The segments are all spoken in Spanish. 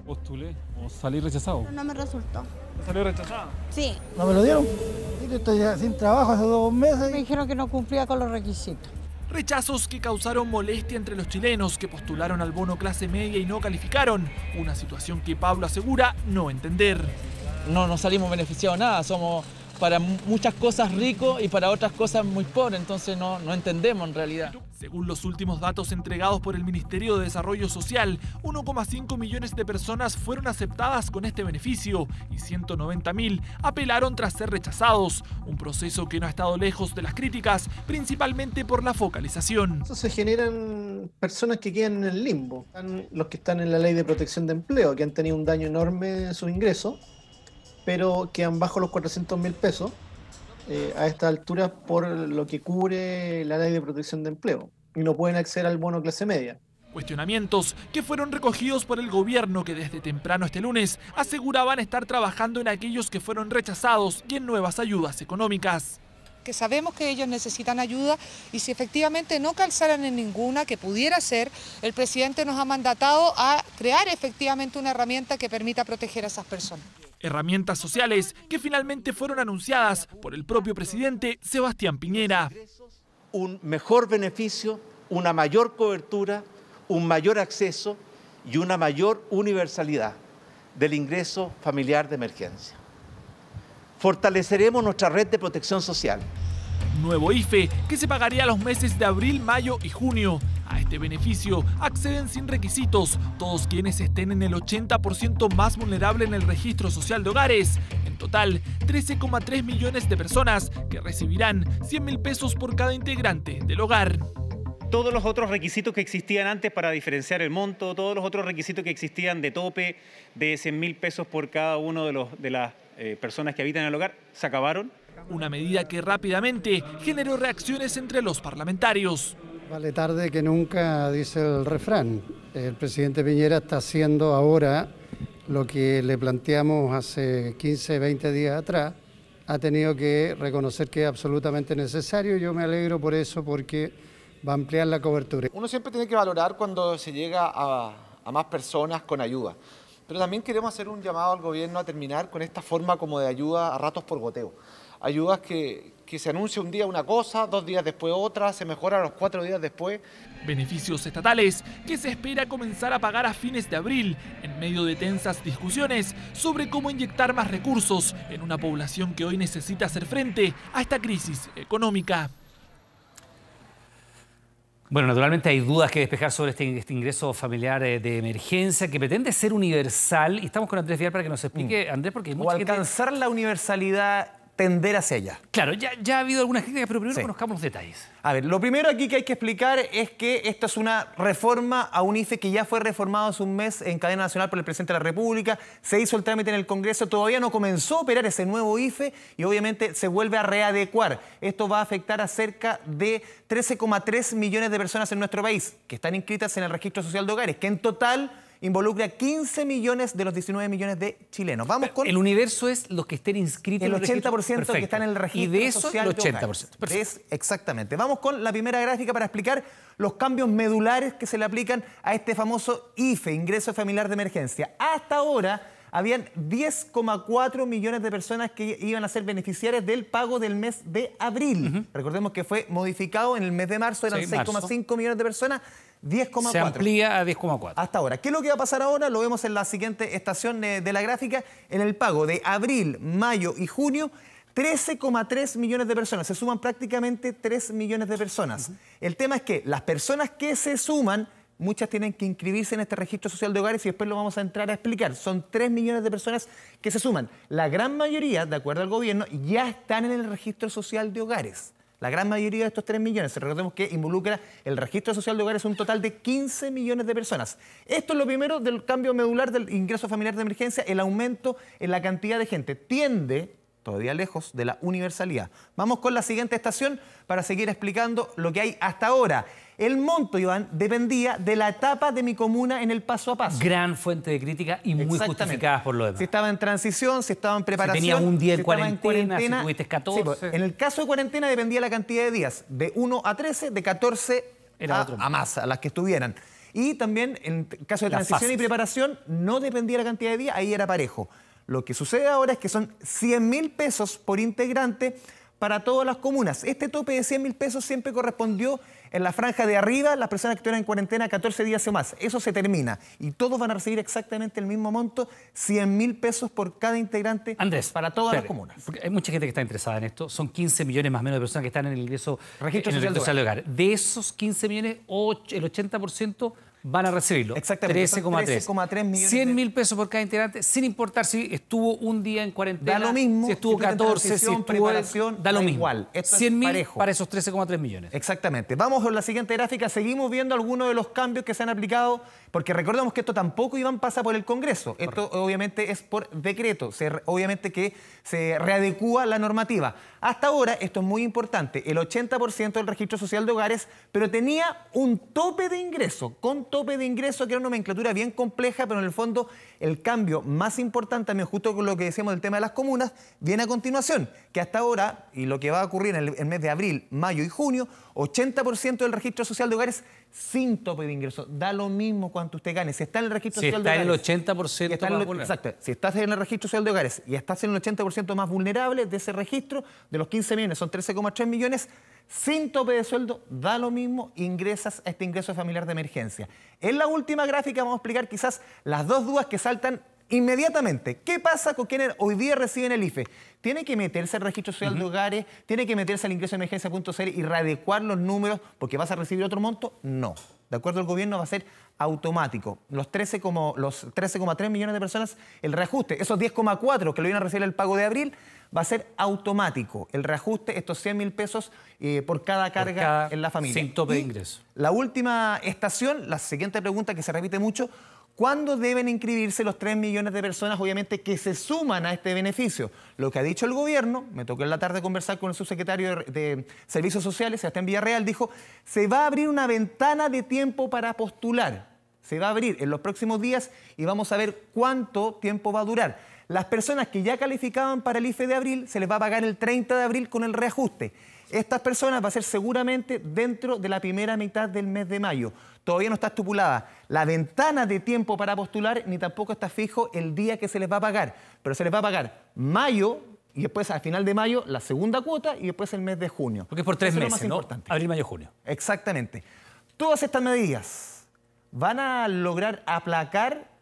Postulé o salí rechazado. No me resultó. ¿Salió rechazada? Sí. ¿No me lo dieron? Yo estoy sin trabajo hace 2 meses. Me dijeron que no cumplía con los requisitos. Rechazos que causaron molestia entre los chilenos que postularon al bono clase media y no calificaron. Una situación que Pablo asegura no entender. No salimos beneficiados nada, somos para muchas cosas ricos y para otras cosas muy pobres, entonces no entendemos en realidad. Según los últimos datos entregados por el Ministerio de Desarrollo Social, 1,5 millones de personas fueron aceptadas con este beneficio y 190.000 apelaron tras ser rechazados, un proceso que no ha estado lejos de las críticas, principalmente por la focalización. Eso se generan personas que quedan en el limbo. Están los que están en la ley de protección de empleo, que han tenido un daño enorme en sus ingresos, pero quedan bajo los 400.000 pesos a esta altura por lo que cubre la ley de protección de empleo y no pueden acceder al bono clase media. Cuestionamientos que fueron recogidos por el gobierno que desde temprano este lunes aseguraban estar trabajando en aquellos que fueron rechazados y en nuevas ayudas económicas. Que sabemos que ellos necesitan ayuda y si efectivamente no calzaran en ninguna que pudiera ser, el presidente nos ha mandatado a crear efectivamente una herramienta que permita proteger a esas personas. Herramientas sociales que finalmente fueron anunciadas por el propio presidente Sebastián Piñera. Un mejor beneficio, una mayor cobertura, un mayor acceso y una mayor universalidad del ingreso familiar de emergencia. Fortaleceremos nuestra red de protección social. Nuevo IFE que se pagaría los meses de abril, mayo y junio. A este beneficio acceden sin requisitos todos quienes estén en el 80% más vulnerable en el registro social de hogares. En total, 13,3 millones de personas que recibirán 100.000 pesos por cada integrante del hogar. Todos los otros requisitos que existían antes para diferenciar el monto, todos los otros requisitos que existían de tope de 100.000 pesos por cada uno de las personas que habitan en el hogar, se acabaron. Una medida que rápidamente generó reacciones entre los parlamentarios. Vale tarde que nunca, dice el refrán. El presidente Piñera está haciendo ahora lo que le planteamos hace 15, 20 días atrás. Ha tenido que reconocer que es absolutamente necesario. Yo me alegro por eso, porque va a ampliar la cobertura. Uno siempre tiene que valorar cuando se llega a más personas con ayuda. Pero también queremos hacer un llamado al gobierno a terminar con esta forma como de ayuda a ratos por goteo. Ayudas que se anuncia un día una cosa, 2 días después otra, se mejora los 4 días después. Beneficios estatales que se espera comenzar a pagar a fines de abril, en medio de tensas discusiones sobre cómo inyectar más recursos en una población que hoy necesita hacer frente a esta crisis económica. Bueno, naturalmente hay dudas que despejar sobre este ingreso familiar de emergencia que pretende ser universal. Y estamos con Andrés Vial para que nos explique, Andrés, porque hay mucha gente... alcanzar la universalidad, tender hacia ella. Claro, ya ha habido algunas críticas, pero primero conozcamos los detalles. A ver, lo primero aquí que hay que explicar es que esto es una reforma a un IFE que ya fue reformado hace un mes en cadena nacional por el presidente de la República. Se hizo el trámite en el Congreso, todavía no comenzó a operar ese nuevo IFE y obviamente se vuelve a readecuar. Esto va a afectar a cerca de 13,3 millones de personas en nuestro país que están inscritas en el Registro Social de Hogares, que en total involucra 15 millones de los 19 millones de chilenos. Vamos con... El universo es los que estén inscritos el en el registro. 80% que están en el registro y de eso, social el 80%. Es exactamente. Vamos con la primera gráfica para explicar los cambios medulares que se le aplican a este famoso IFE, Ingreso Familiar de Emergencia. Hasta ahora habían 10,4 millones de personas que iban a ser beneficiarias del pago del mes de abril. Recordemos que fue modificado en el mes de marzo, eran 6,5 millones de personas. 10,4. Se amplía a 10,4. Hasta ahora. ¿Qué es lo que va a pasar ahora? Lo vemos en la siguiente estación de la gráfica. En el pago de abril, mayo y junio, 13,3 millones de personas. Se suman prácticamente 3 millones de personas. El tema es que las personas que se suman, muchas tienen que inscribirse en este registro social de hogares y después lo vamos a entrar a explicar. Son 3 millones de personas que se suman. La gran mayoría, de acuerdo al gobierno, ya están en el registro social de hogares. La gran mayoría de estos 3 millones, recordemos que involucra el registro social de hogares un total de 15 millones de personas. Esto es lo primero del cambio medular del ingreso familiar de emergencia, el aumento en la cantidad de gente. Tiende, todavía lejos, de la universalidad. Vamos con la siguiente estación para seguir explicando lo que hay hasta ahora. El monto, Iván, dependía de la etapa de mi comuna en el paso a paso. Gran fuente de crítica y muy justificada por lo demás. Si estaba en transición, si estaba en preparación. Si tenía un día en cuarentena, si tuviste 14. Sí, pues, en el caso de cuarentena dependía la cantidad de días, de 1 a 13, de 14 a más, a las que estuvieran. Y también en caso de Las transición y fases. preparación no dependía la cantidad de días, ahí era parejo. Lo que sucede ahora es que son 100.000 pesos por integrante para todas las comunas. Este tope de 100.000 pesos siempre correspondió en la franja de arriba, las personas que estuvieran en cuarentena 14 días o más. Eso se termina y todos van a recibir exactamente el mismo monto, 100.000 pesos por cada integrante, Andrés, para todas las espere, comunas. porque hay mucha gente que está interesada en esto. Son 15 millones más o menos de personas que están en el ingreso Registro en el social de social de hogar. De esos 15 millones, el 80% van a recibirlo. Exactamente, son 13,3 millones 100.000 pesos por cada integrante, sin importar si estuvo un día en cuarentena, Da lo mismo, si estuvo si tú en 14, si transición, estuvo... preparación, da lo da mismo. igual. Esto es 100.000 parejo. para esos 13,3 millones. Exactamente. Vamos con la siguiente gráfica. Seguimos viendo algunos de los cambios que se han aplicado, porque recordemos que esto tampoco, Iván, pasa por el Congreso. Esto obviamente es por decreto. Obviamente que se readecúa la normativa. Hasta ahora, esto es muy importante, el 80% del registro social de hogares, pero tenía un tope de ingreso, con tope de ingreso, que era una nomenclatura bien compleja, pero en el fondo el cambio más importante, también justo con lo que decíamos del tema de las comunas, viene a continuación, que hasta ahora, y lo que va a ocurrir en el mes de abril, mayo y junio, 80% del registro social de hogares sin tope de ingreso. Da lo mismo cuánto usted gane. Si está en el registro social de hogares... Si está en el 80% más vulnerable. Exacto. Si estás en el registro social de hogares y estás en el 80% más vulnerable de ese registro, de los 15 millones, son 13,3 millones, sin tope de sueldo, da lo mismo, ingresas a este ingreso familiar de emergencia. En la última gráfica vamos a explicar quizás las dos dudas que saltan inmediatamente. ¿Qué pasa con quienes hoy día reciben el IFE? ¿Tiene que meterse al registro social de hogares? ¿Tiene que meterse al ingreso de emergencia.cl y readecuar los números porque vas a recibir otro monto? No. De acuerdo al gobierno va a ser automático. Los 13,3 millones de personas, el reajuste, esos 10,4 que lo iban a recibir el pago de abril, va a ser automático. El reajuste, estos 100.000 pesos por cada carga en la familia. Sin tope de ingreso. La última estación, la siguiente pregunta que se repite mucho, ¿cuándo deben inscribirse los 3 millones de personas, obviamente, que se suman a este beneficio? Lo que ha dicho el gobierno, me tocó en la tarde conversar con el subsecretario de Servicios Sociales, Sebastián Villarreal, dijo, se va a abrir una ventana de tiempo para postular. Se va a abrir en los próximos días y vamos a ver cuánto tiempo va a durar. Las personas que ya calificaban para el IFE de abril, se les va a pagar el 30 de abril con el reajuste. Estas personas va a ser seguramente dentro de la primera mitad del mes de mayo. Todavía no está estipulada la ventana de tiempo para postular, ni tampoco está fijo el día que se les va a pagar. Pero se les va a pagar mayo y después al final de mayo la segunda cuota y después el mes de junio. Porque es por 3 Eso es lo meses, más ¿no? importante. Abril, mayo, junio. Exactamente. Todas estas medidas van a lograr aplacar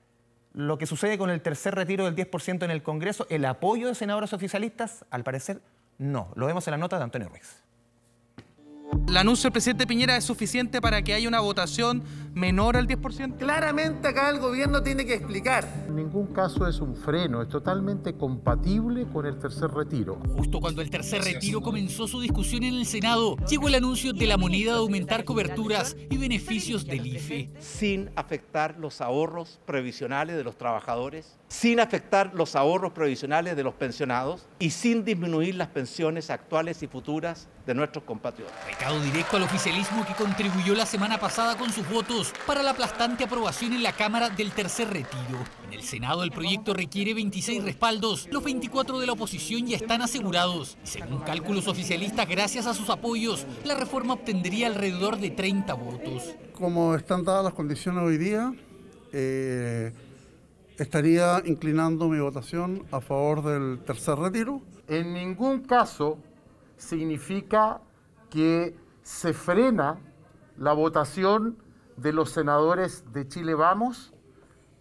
lo que sucede con el tercer retiro del 10% en el Congreso. ¿El apoyo de senadores oficialistas? Al parecer, no. Lo vemos en la nota de Antonio Ruiz. ¿El anuncio del presidente Piñera es suficiente para que haya una votación menor al 10%? Claramente acá el gobierno tiene que explicar. En ningún caso es un freno, es totalmente compatible con el tercer retiro. Justo cuando el tercer retiro comenzó su discusión en el Senado, llegó el anuncio de la moneda de aumentar coberturas y beneficios del IFE. Sin afectar los ahorros previsionales de los trabajadores, sin afectar los ahorros previsionales de los pensionados y sin disminuir las pensiones actuales y futuras de nuestros compatriotas. Recado directo al oficialismo que contribuyó la semana pasada con sus votos para la aplastante aprobación en la Cámara del tercer retiro. En el Senado el proyecto requiere 26 respaldos, los 24 de la oposición ya están asegurados. Y según cálculos oficialistas, gracias a sus apoyos, la reforma obtendría alrededor de 30 votos. Como están dadas las condiciones hoy día, estaría inclinando mi votación a favor del tercer retiro. En ningún caso significa que se frena la votación de los senadores de Chile Vamos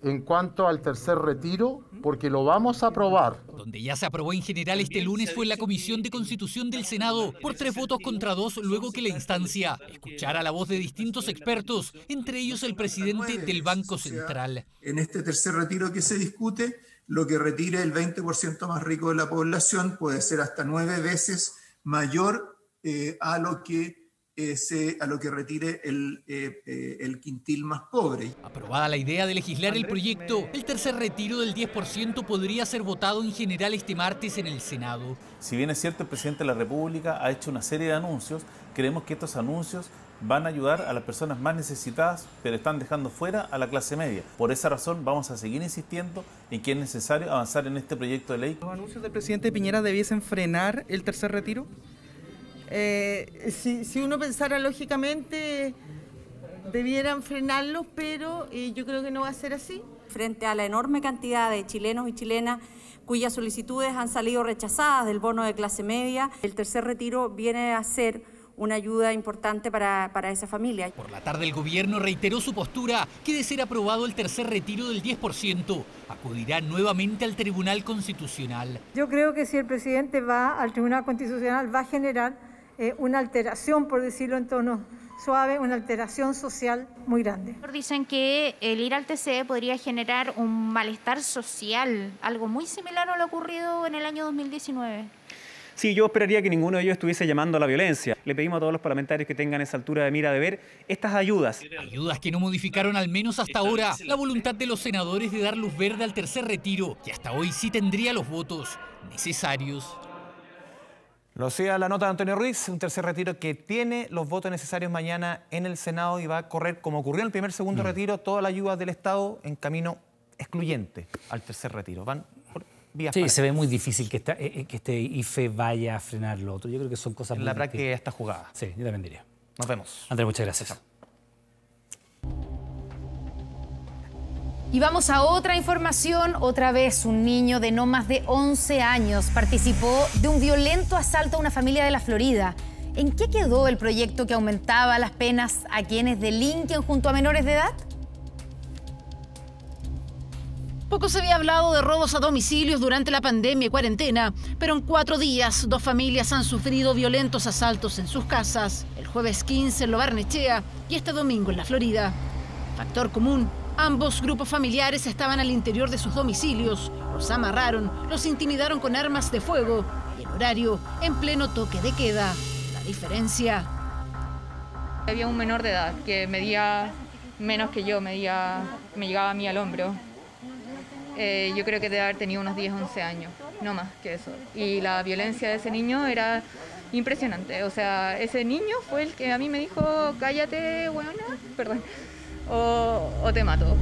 en cuanto al tercer retiro, porque lo vamos a aprobar. Donde ya se aprobó en general este lunes fue en la Comisión de Constitución del Senado, por 3 votos contra 2, luego que la instancia escuchara la voz de distintos expertos, entre ellos el presidente del Banco Central. En este tercer retiro que se discute, lo que retire el 20% más rico de la población puede ser hasta 9 veces mayor a lo que retire el quintil más pobre. Aprobada la idea de legislar el proyecto, el tercer retiro del 10% podría ser votado en general este martes en el Senado. Si bien es cierto, el presidente de la República ha hecho una serie de anuncios, creemos que estos anuncios van a ayudar a las personas más necesitadas, pero están dejando fuera a la clase media. Por esa razón vamos a seguir insistiendo en que es necesario avanzar en este proyecto de ley. ¿Los anuncios del presidente Piñera debiesen frenar el tercer retiro? Si uno pensara lógicamente, debieran frenarlos, pero yo creo que no va a ser así. Frente a la enorme cantidad de chilenos y chilenas cuyas solicitudes han salido rechazadas del bono de clase media, el tercer retiro viene a ser una ayuda importante para esa familia. Por la tarde el gobierno reiteró su postura que de ser aprobado el tercer retiro del 10%, acudirá nuevamente al Tribunal Constitucional. Yo creo que si el presidente va al Tribunal Constitucional va a generar una alteración, por decirlo en tono suave, una alteración social muy grande. Dicen que el ir al TC podría generar un malestar social, algo muy similar a lo ocurrido en el año 2019. Sí, yo esperaría que ninguno de ellos estuviese llamando a la violencia. Le pedimos a todos los parlamentarios que tengan esa altura de mira de ver estas ayudas. Ayudas que no modificaron al menos hasta ahora la voluntad de los senadores de dar luz verde al tercer retiro, que hasta hoy sí tendría los votos necesarios. Lo hacía la nota de Antonio Ruiz, un tercer retiro que tiene los votos necesarios mañana en el Senado y va a correr, como ocurrió en el primer segundo retiro, toda la ayuda del Estado en camino excluyente al tercer retiro. Van por vías Sí, pares. se ve muy difícil que este IFE vaya a frenar lo otro. Yo creo que son cosas En la práctica ya está jugada. Sí, yo también diría. Nos vemos. Andrés, muchas gracias. Chao. Y vamos a otra información. Otra vez un niño de no más de 11 años participó de un violento asalto a una familia de la Florida. ¿En qué quedó el proyecto que aumentaba las penas a quienes delinquen junto a menores de edad? Poco se había hablado de robos a domicilios durante la pandemia y cuarentena, pero en 4 días 2 familias han sufrido violentos asaltos en sus casas. El jueves 15 en Lo Barnechea y este domingo en la Florida. Factor común: ambos grupos familiares estaban al interior de sus domicilios, los amarraron, los intimidaron con armas de fuego y el horario en pleno toque de queda. La diferencia: había un menor de edad que medía menos que yo, me llegaba a mí al hombro. Yo creo que debe haber tenido unos 10, 11 años, no más que eso. Y la violencia de ese niño era impresionante. O sea, ese niño fue el que a mí me dijo: cállate, weona, perdón, o te mato.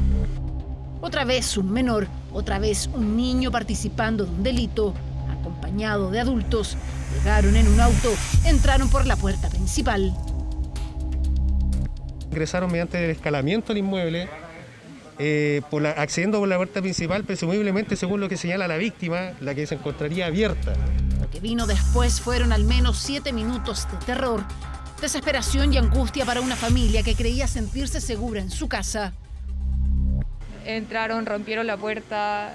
Otra vez un menor, otra vez un niño participando de un delito, acompañado de adultos. Llegaron en un auto, entraron por la puerta principal. Ingresaron mediante el escalamiento al inmueble, accediendo por la puerta principal, presumiblemente, según lo que señala la víctima, la que se encontraría abierta. Lo que vino después fueron al menos 7 minutos de terror, desesperación y angustia para una familia que creía sentirse segura en su casa. Entraron, rompieron la puerta,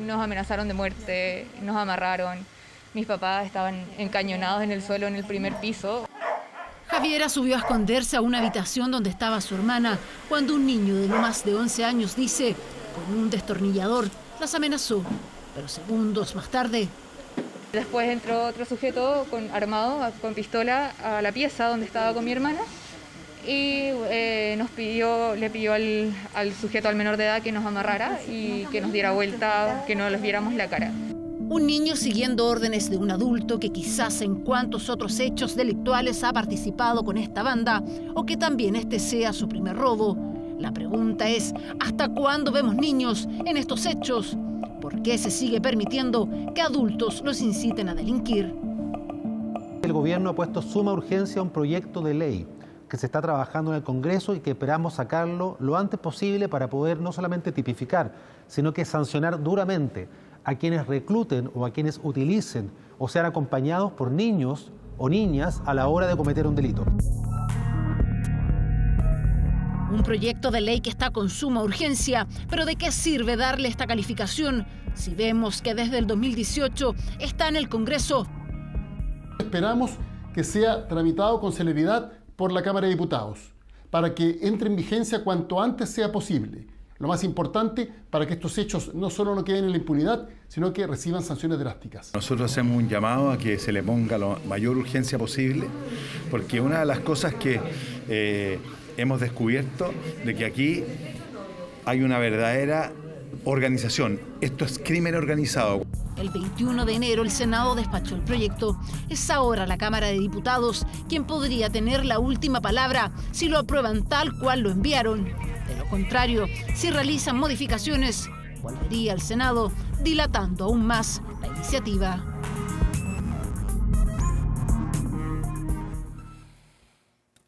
nos amenazaron de muerte, nos amarraron. Mis papás estaban encañonados en el suelo en el primer piso. Javiera subió a esconderse a una habitación donde estaba su hermana cuando un niño de no más de 11 años dice, con un destornillador, las amenazó. Pero segundos más tarde... Después entró otro sujeto armado, con pistola, a la pieza donde estaba con mi hermana y le pidió al sujeto, al menor de edad, que nos amarrara y que nos diera vuelta, que no les viéramos la cara. Un niño siguiendo órdenes de un adulto que quizás en cuantos otros hechos delictuales ha participado con esta banda o que también este sea su primer robo. La pregunta es, ¿hasta cuándo vemos niños en estos hechos? ¿Por qué se sigue permitiendo que adultos los inciten a delinquir? El gobierno ha puesto suma urgencia a un proyecto de ley que se está trabajando en el Congreso y que esperamos sacarlo lo antes posible para poder no solamente tipificar, sino que sancionar duramente a quienes recluten o a quienes utilicen o sean acompañados por niños o niñas a la hora de cometer un delito. Un proyecto de ley que está con suma urgencia, pero ¿de qué sirve darle esta calificación si vemos que desde el 2018 está en el Congreso? Esperamos que sea tramitado con celeridad por la Cámara de Diputados, para que entre en vigencia cuanto antes sea posible. Lo más importante, para que estos hechos no solo no queden en la impunidad, sino que reciban sanciones drásticas. Nosotros hacemos un llamado a que se le ponga la mayor urgencia posible, porque una de las cosas que hemos descubierto de que aquí hay una verdadera organización. Esto es crimen organizado. El 21 de enero el Senado despachó el proyecto. Es ahora la Cámara de Diputados quien podría tener la última palabra si lo aprueban tal cual lo enviaron. De lo contrario, si realizan modificaciones, volvería al Senado, dilatando aún más la iniciativa.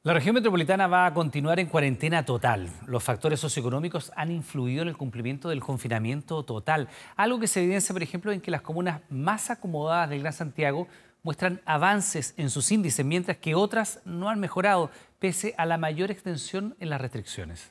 La región metropolitana va a continuar en cuarentena total. Los factores socioeconómicos han influido en el cumplimiento del confinamiento total, algo que se evidencia, por ejemplo, en que las comunas más acomodadas del Gran Santiago muestran avances en sus índices, mientras que otras no han mejorado, pese a la mayor extensión en las restricciones.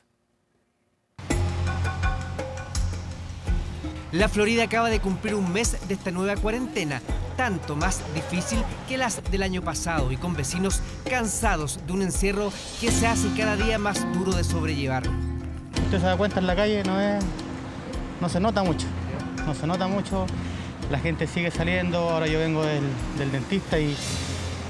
La Florida acaba de cumplir un mes de esta nueva cuarentena, tanto más difícil que las del año pasado y con vecinos cansados de un encierro que se hace cada día más duro de sobrellevar. Usted se da cuenta, en la calle no se nota mucho, la gente sigue saliendo. Ahora yo vengo del dentista y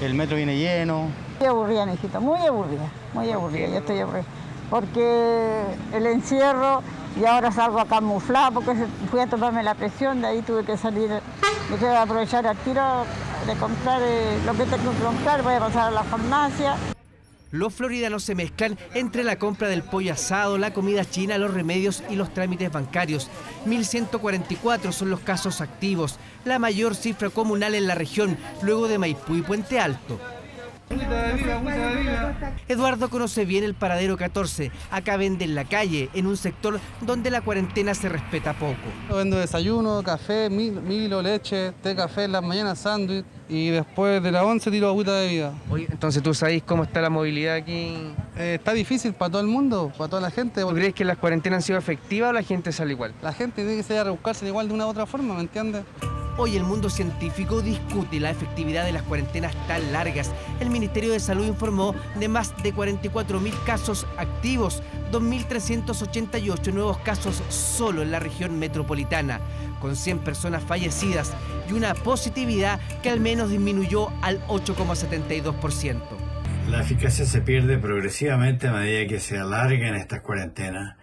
el metro viene lleno. Muy aburrida, mijito, muy aburrida, yo estoy aburrida, porque el encierro. Y ahora salgo a camuflar porque fui a tomarme la presión, de ahí tuve que salir, me tuve que aprovechar al tiro de comprar lo que tengo que comprar, voy a pasar a la farmacia. Los floridanos se mezclan entre la compra del pollo asado, la comida china, los remedios y los trámites bancarios. 1.144 son los casos activos, la mayor cifra comunal en la región, luego de Maipú y Puente Alto. Eduardo conoce bien el paradero 14. Acá vende en la calle, en un sector donde la cuarentena se respeta poco. Vendo desayuno, café, milo, leche, té, café en las mañanas, sándwich, y después de las 11 tiro agüita de bebida. Oye, entonces tú sabes cómo está la movilidad aquí. Está difícil para todo el mundo, para toda la gente. ¿Tú crees que las cuarentenas han sido efectivas o la gente sale igual? La gente tiene que salir a rebuscarse igual de una u otra forma, ¿me entiendes? Hoy el mundo científico discute la efectividad de las cuarentenas tan largas. El Ministerio de Salud informó de más de 44.000 casos activos, 2.388 nuevos casos solo en la región metropolitana, con 100 personas fallecidas y una positividad que al menos disminuyó al 8,72%. La eficacia se pierde progresivamente a medida que se alargan estas cuarentenas.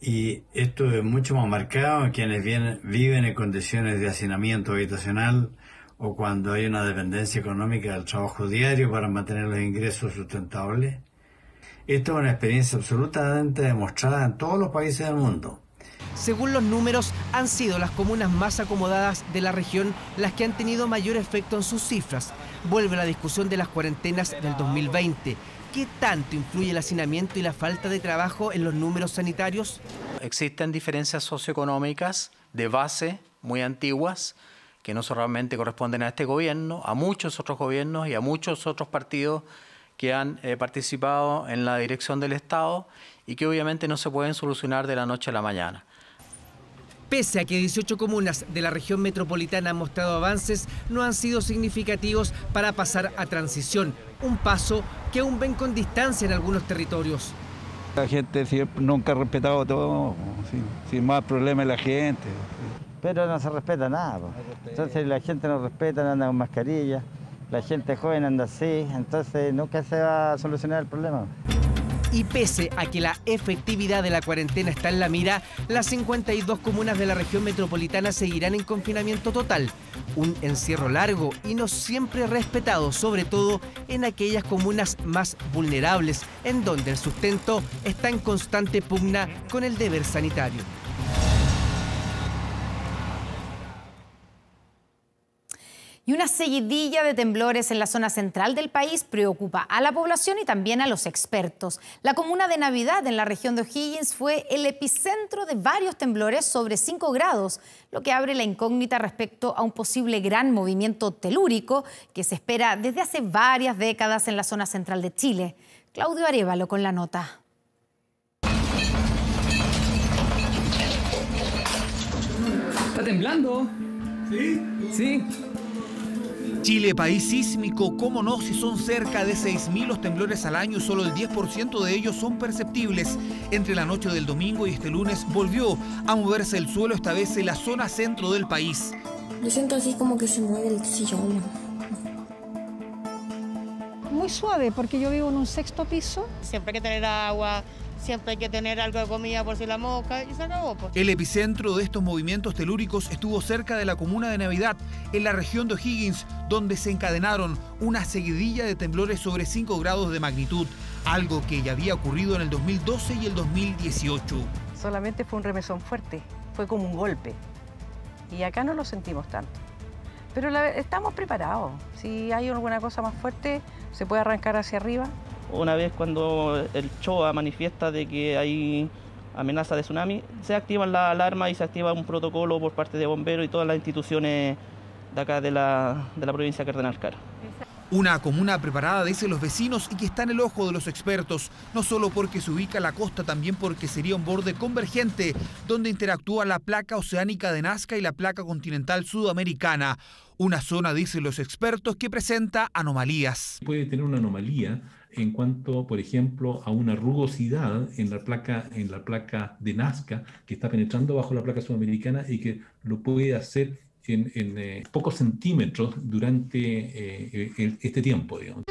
Y esto es mucho más marcado en quienes viven en condiciones de hacinamiento habitacional o cuando hay una dependencia económica del trabajo diario para mantener los ingresos sustentables. Esto es una experiencia absolutamente demostrada en todos los países del mundo. Según los números, han sido las comunas más acomodadas de la región las que han tenido mayor efecto en sus cifras. Vuelve la discusión de las cuarentenas del 2020. ¿Qué tanto influye el hacinamiento y la falta de trabajo en los números sanitarios? Existen diferencias socioeconómicas de base muy antiguas que no solamente corresponden a este gobierno, a muchos otros gobiernos y a muchos otros partidos que han participado en la dirección del Estado y que obviamente no se pueden solucionar de la noche a la mañana. Pese a que 18 comunas de la región metropolitana han mostrado avances, no han sido significativos para pasar a transición, un paso que aún ven con distancia en algunos territorios. La gente siempre, nunca ha respetado todo, sin más problemas la gente. Pero no se respeta nada. Entonces la gente no respeta, no anda con mascarilla, la gente joven anda así, entonces nunca se va a solucionar el problema. Y pese a que la efectividad de la cuarentena está en la mira, las 52 comunas de la región metropolitana seguirán en confinamiento total. Un encierro largo y no siempre respetado, sobre todo en aquellas comunas más vulnerables, en donde el sustento está en constante pugna con el deber sanitario. Y una seguidilla de temblores en la zona central del país preocupa a la población y también a los expertos. La comuna de Navidad en la región de O'Higgins fue el epicentro de varios temblores sobre 5 grados, lo que abre la incógnita respecto a un posible gran movimiento telúrico que se espera desde hace varias décadas en la zona central de Chile. Claudio Arévalo con la nota. ¿Está temblando? ¿Sí? Sí. Chile, país sísmico, cómo no, si son cerca de 6.000 los temblores al año, solo el 10% de ellos son perceptibles. Entre la noche del domingo y este lunes volvió a moverse el suelo, esta vez en la zona centro del país. Yo siento así como que se mueve el sillón. Muy suave, porque yo vivo en un 6º piso. Siempre hay que tener agua, siempre hay que tener algo de comida por si la mosca y se acabó. Pues. El epicentro de estos movimientos telúricos estuvo cerca de la comuna de Navidad, en la región de O'Higgins, donde se encadenaron una seguidilla de temblores sobre 5 grados de magnitud, algo que ya había ocurrido en el 2012 y el 2018. Solamente fue un remesón fuerte, fue como un golpe. Y acá no lo sentimos tanto. Pero estamos preparados. Si hay alguna cosa más fuerte, se puede arrancar hacia arriba. una vez cuando el CHOA manifiesta de que hay amenaza de tsunami, se activan las alarmas y se activa un protocolo por parte de bomberos y todas las instituciones de acá de la provincia de Cardenal Cara. Una comuna preparada, dicen los vecinos, y que está en el ojo de los expertos, no solo porque se ubica a la costa, también porque sería un borde convergente, donde interactúa la placa oceánica de Nazca y la placa continental sudamericana. Una zona, dicen los expertos, que presenta anomalías. Puede tener una anomalía en cuanto, por ejemplo, a una rugosidad en la placa de Nazca, que está penetrando bajo la placa sudamericana y que lo puede hacer en pocos centímetros durante este tiempo, digamos.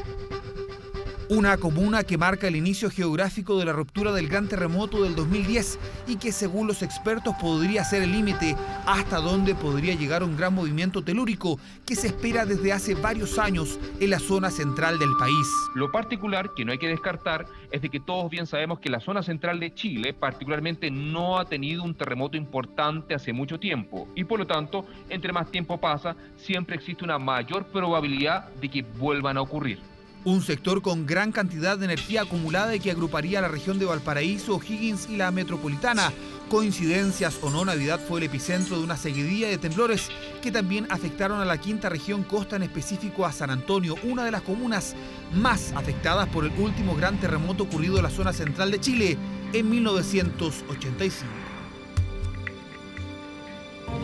Una comuna que marca el inicio geográfico de la ruptura del gran terremoto del 2010 y que, según los expertos, podría ser el límite hasta donde podría llegar un gran movimiento telúrico que se espera desde hace varios años en la zona central del país. Lo particular que no hay que descartar es de que todos bien sabemos que la zona central de Chile particularmente no ha tenido un terremoto importante hace mucho tiempo y por lo tanto, entre más tiempo pasa, siempre existe una mayor probabilidad de que vuelvan a ocurrir. Un sector con gran cantidad de energía acumulada y que agruparía la región de Valparaíso, O'Higgins y la metropolitana. Coincidencias o no, Navidad fue el epicentro de una seguidilla de temblores que también afectaron a la quinta región costa, en específico a San Antonio, una de las comunas más afectadas por el último gran terremoto ocurrido en la zona central de Chile en 1985.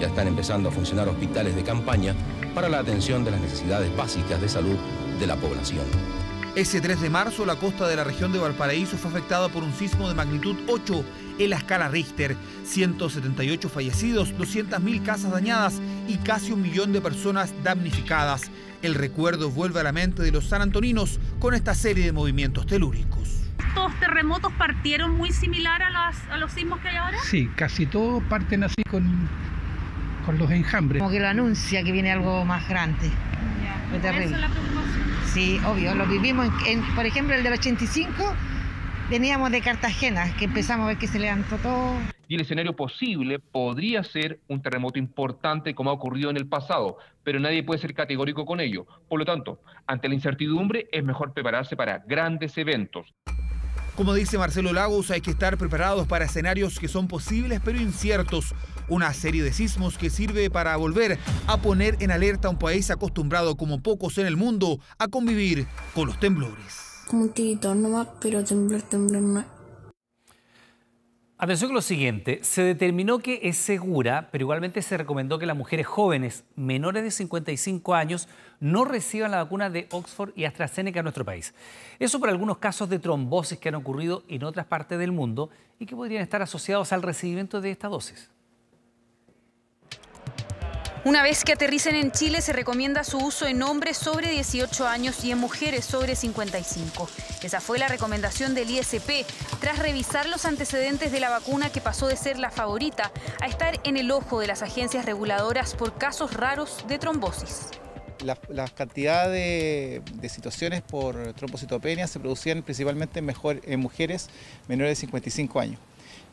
Ya están empezando a funcionar hospitales de campaña para la atención de las necesidades básicas de salud de la población. Ese 3 de marzo, la costa de la región de Valparaíso fue afectada por un sismo de magnitud 8 en la escala Richter. 178 fallecidos, 200.000 casas dañadas y casi 1 millón de personas damnificadas. El recuerdo vuelve a la mente de los sanantoninos con esta serie de movimientos telúricos. ¿Estos terremotos partieron muy similar a los sismos que hay ahora? Sí, casi todos parten así con los enjambres. Como que lo anuncia que viene algo más grande. Es terrible. ¿Esa es la preocupación? Sí, obvio, lo vivimos, por ejemplo, el del 85, veníamos de Cartagena, que empezamos a ver que se levantó todo. Y el escenario posible podría ser un terremoto importante como ha ocurrido en el pasado, pero nadie puede ser categórico con ello. Por lo tanto, ante la incertidumbre es mejor prepararse para grandes eventos. Como dice Marcelo Lagos, hay que estar preparados para escenarios que son posibles pero inciertos. Una serie de sismos que sirve para volver a poner en alerta a un país acostumbrado como pocos en el mundo a convivir con los temblores. Como un tirito nomás, pero temblar no. Atención con lo siguiente, se determinó que es segura, pero igualmente se recomendó que las mujeres jóvenes menores de 55 años no reciban la vacuna de Oxford y AstraZeneca en nuestro país. Eso por algunos casos de trombosis que han ocurrido en otras partes del mundo y que podrían estar asociados al recibimiento de esta dosis. Una vez que aterricen en Chile, se recomienda su uso en hombres sobre 18 años y en mujeres sobre 55. Esa fue la recomendación del ISP, tras revisar los antecedentes de la vacuna que pasó de ser la favorita a estar en el ojo de las agencias reguladoras por casos raros de trombosis. La cantidad de situaciones por trombocitopenia se producían principalmente en mujeres menores de 55 años.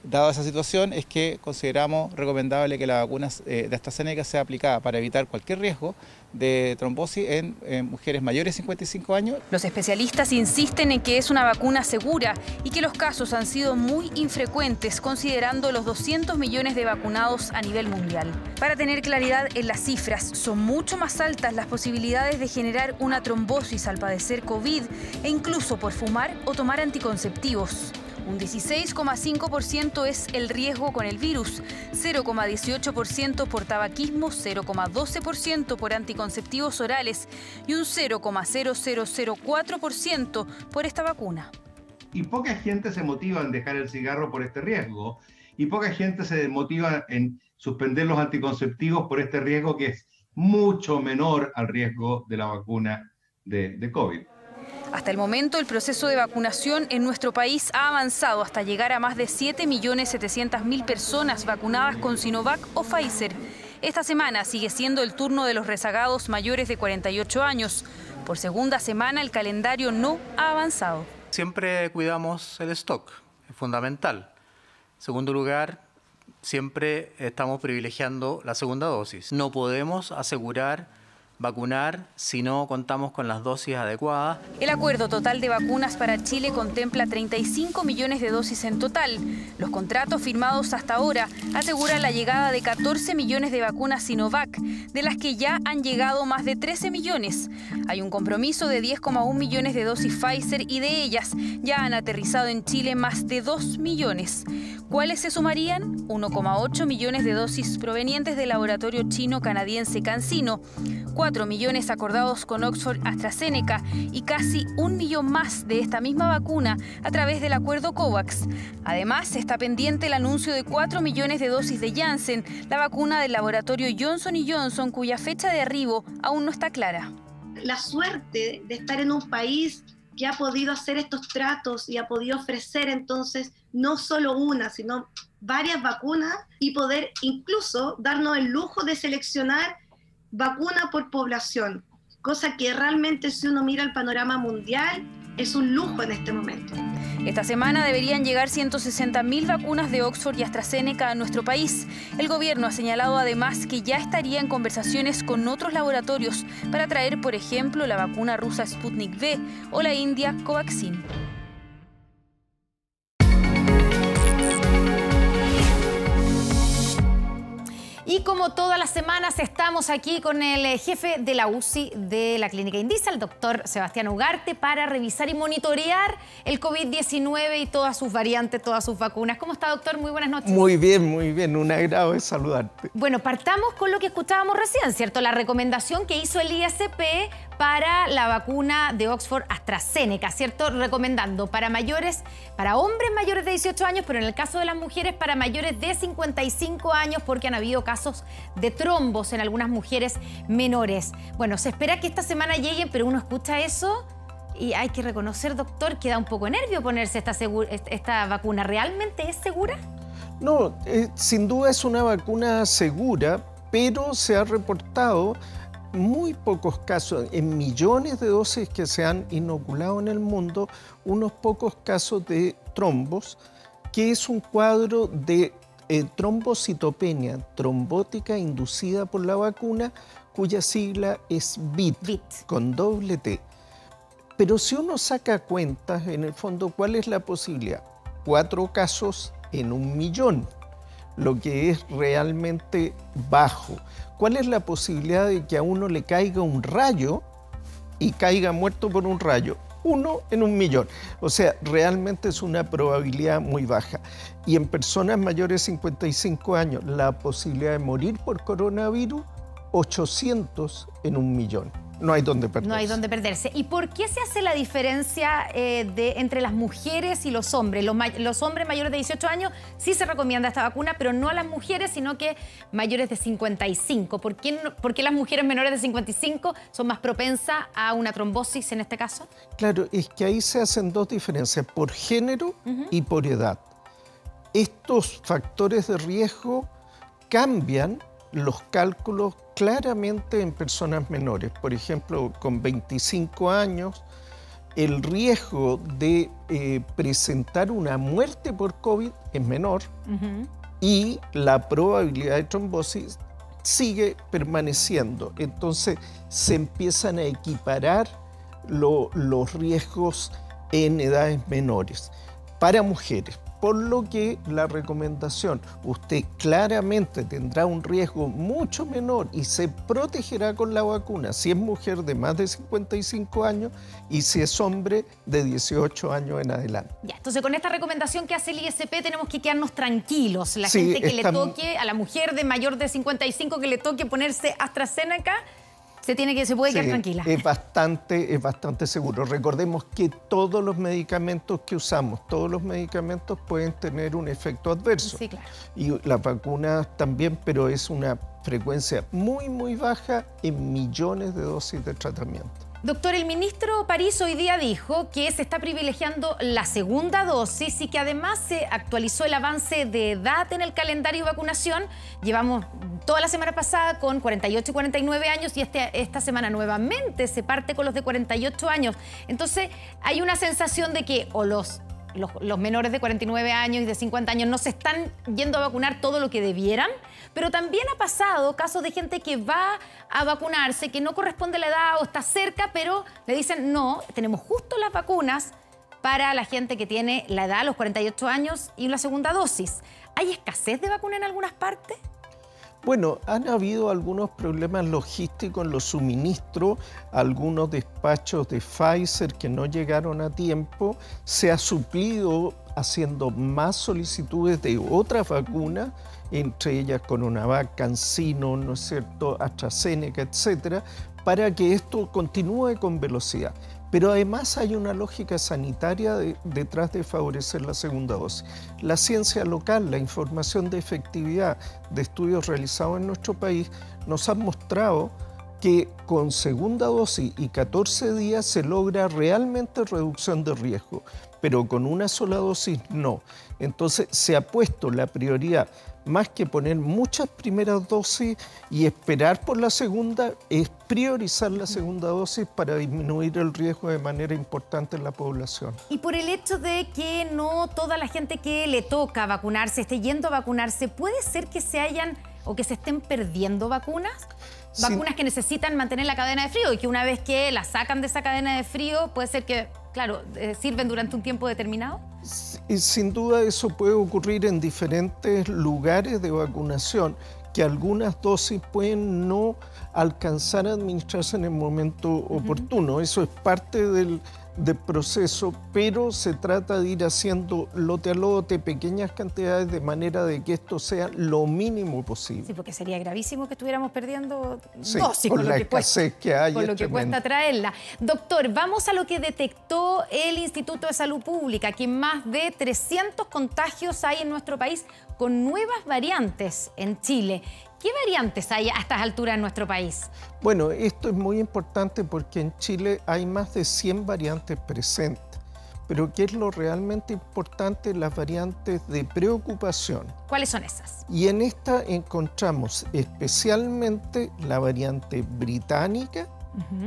Dada esa situación, es que consideramos recomendable que la vacuna de AstraZeneca sea aplicada para evitar cualquier riesgo de trombosis en mujeres mayores de 55 años. Los especialistas insisten en que es una vacuna segura y que los casos han sido muy infrecuentes considerando los 200 millones de vacunados a nivel mundial. Para tener claridad en las cifras, son mucho más altas las posibilidades de generar una trombosis al padecer COVID e incluso por fumar o tomar anticonceptivos. Un 16,5% es el riesgo con el virus, 0,18% por tabaquismo, 0,12% por anticonceptivos orales y un 0,0004% por esta vacuna. Y poca gente se motiva en dejar el cigarro por este riesgo, y poca gente se motiva en suspender los anticonceptivos por este riesgo que es mucho menor al riesgo de la vacuna de COVID. Hasta el momento, el proceso de vacunación en nuestro país ha avanzado hasta llegar a más de 7.700.000 personas vacunadas con Sinovac o Pfizer. Esta semana sigue siendo el turno de los rezagados mayores de 48 años. Por segunda semana, el calendario no ha avanzado. Siempre cuidamos el stock, es fundamental. En segundo lugar, siempre estamos privilegiando la segunda dosis. No podemos asegurar vacunar si no contamos con las dosis adecuadas. El acuerdo total de vacunas para Chile contempla 35 millones de dosis en total. Los contratos firmados hasta ahora aseguran la llegada de 14 millones de vacunas Sinovac, de las que ya han llegado más de 13 millones. Hay un compromiso de 10,1 millones de dosis Pfizer y de ellas ya han aterrizado en Chile más de 2 millones. ¿Cuáles se sumarían? 1,8 millones de dosis provenientes del laboratorio chino-canadiense CanSino, 4 millones acordados con Oxford AstraZeneca y casi 1 millón más de esta misma vacuna a través del acuerdo COVAX. Además, está pendiente el anuncio de 4 millones de dosis de Janssen, la vacuna del laboratorio Johnson & Johnson, cuya fecha de arribo aún no está clara. La suerte de estar en un país que ha podido hacer estos tratos y ha podido ofrecer entonces no solo una, sino varias vacunas y poder incluso darnos el lujo de seleccionar vacuna por población, cosa que realmente si uno mira el panorama mundial es un lujo en este momento. Esta semana deberían llegar 160.000 vacunas de Oxford y AstraZeneca a nuestro país. El gobierno ha señalado además que ya estaría en conversaciones con otros laboratorios para traer, por ejemplo, la vacuna rusa Sputnik V o la india Covaxin. Y como todas las semanas estamos aquí con el jefe de la UCI de la Clínica Indisa, el doctor Sebastián Ugarte, para revisar y monitorear el COVID-19 y todas sus variantes, todas sus vacunas. ¿Cómo está, doctor? Muy buenas noches. Muy bien. Un agrado de saludarte. Bueno, partamos con lo que escuchábamos recién, ¿cierto? La recomendación que hizo el ISP para la vacuna de Oxford AstraZeneca, ¿cierto? Recomendando para hombres mayores de 18 años, pero en el caso de las mujeres para mayores de 55 años, porque han habido casos de trombos en algunas mujeres menores. Bueno, se espera que esta semana lleguen, pero uno escucha eso y hay que reconocer, doctor, que da un poco de nervio ponerse esta vacuna. ¿Realmente es segura? No, sin duda es una vacuna segura, pero se ha reportado muy pocos casos, en millones de dosis que se han inoculado en el mundo, unos pocos casos de trombos, que es un cuadro de trombocitopenia trombótica inducida por la vacuna, cuya sigla es VIT, con doble T. Pero si uno saca cuentas, en el fondo, ¿cuál es la posibilidad? 4 casos en 1 millón, lo que es realmente bajo. ¿Cuál es la posibilidad de que a uno le caiga un rayo y caiga muerto por un rayo? 1 en 1 millón. O sea, realmente es una probabilidad muy baja. Y en personas mayores de 55 años, la posibilidad de morir por coronavirus, 800 en 1 millón. No hay dónde perderse. No hay dónde perderse. ¿Y por qué se hace la diferencia entre las mujeres y los hombres? Los hombres mayores de 18 años sí se recomienda esta vacuna, pero no a las mujeres, sino que mayores de 55. ¿Por qué las mujeres menores de 55 son más propensas a una trombosis en este caso? Claro, es que ahí se hacen 2 diferencias, por género y por edad. Estos factores de riesgo cambian los cálculos claramente en personas menores. Por ejemplo, con 25 años, el riesgo de presentar una muerte por COVID es menor y la probabilidad de trombosis sigue permaneciendo. Entonces, se empiezan a equiparar los riesgos en edades menores para mujeres. Por lo que la recomendación, usted claramente tendrá un riesgo mucho menor y se protegerá con la vacuna si es mujer de más de 55 años y si es hombre de 18 años en adelante. Ya, entonces con esta recomendación que hace el ISP tenemos que quedarnos tranquilos. La gente que le toque, a la mujer de mayor de 55 que le toque ponerse AstraZeneca, se puede quedar tranquila. Es bastante seguro. Recordemos que todos los medicamentos que usamos, todos los medicamentos pueden tener un efecto adverso. Sí, claro. Y las vacunas también, pero es una frecuencia muy baja en millones de dosis de tratamiento. Doctor, el ministro París hoy día dijo que se está privilegiando la segunda dosis y que además se actualizó el avance de edad en el calendario de vacunación. Llevamos toda la semana pasada con 48 y 49 años y esta semana nuevamente se parte con los de 48 años. Entonces hay una sensación de que o los los menores de 49 años y de 50 años no se están yendo a vacunar todo lo que debieran, pero también ha pasado casos de gente que va a vacunarse, que no corresponde a la edad o está cerca, pero le dicen, no, tenemos justo las vacunas para la gente que tiene la edad, los 48 años y la segunda dosis. ¿Hay escasez de vacuna en algunas partes? Bueno, han habido algunos problemas logísticos en los suministros, algunos despachos de Pfizer que no llegaron a tiempo, se ha suplido haciendo más solicitudes de otras vacunas, entre ellas Coronavac, CanSino, ¿no es cierto?, AstraZeneca, etcétera, para que esto continúe con velocidad. Pero además hay una lógica sanitaria detrás de favorecer la segunda dosis. La ciencia local, la información de efectividad de estudios realizados en nuestro país nos han mostrado que con segunda dosis y 14 días se logra realmente reducción de riesgo, pero con una sola dosis no. Entonces se ha puesto la prioridad, más que poner muchas primeras dosis y esperar por la segunda, es priorizar la segunda dosis para disminuir el riesgo de manera importante en la población. Y por el hecho de que no toda la gente que le toca vacunarse esté yendo a vacunarse, ¿puede ser que se hayan o que se estén perdiendo vacunas? Vacunas que necesitan mantener la cadena de frío y que una vez que las sacan de esa cadena de frío, puede ser que, claro, sirven durante un tiempo determinado. Sin duda eso puede ocurrir en diferentes lugares de vacunación, que algunas dosis pueden no alcanzar a administrarse en el momento oportuno. Eso es parte del proceso, pero se trata de ir haciendo lote a lote, pequeñas cantidades, de manera de que esto sea lo mínimo posible. Sí, porque sería gravísimo que estuviéramos perdiendo sí, dosis con la escasez que hay. Con lo que cuesta traerla. Doctor, vamos a lo que detectó el Instituto de Salud Pública, que más de 300 contagios hay en nuestro país con nuevas variantes en Chile. ¿Qué variantes hay a estas alturas en nuestro país? Bueno, esto es muy importante porque en Chile hay más de 100 variantes presentes. Pero ¿qué es lo realmente importante? Las variantes de preocupación. ¿Cuáles son esas? Y en esta encontramos especialmente la variante británica,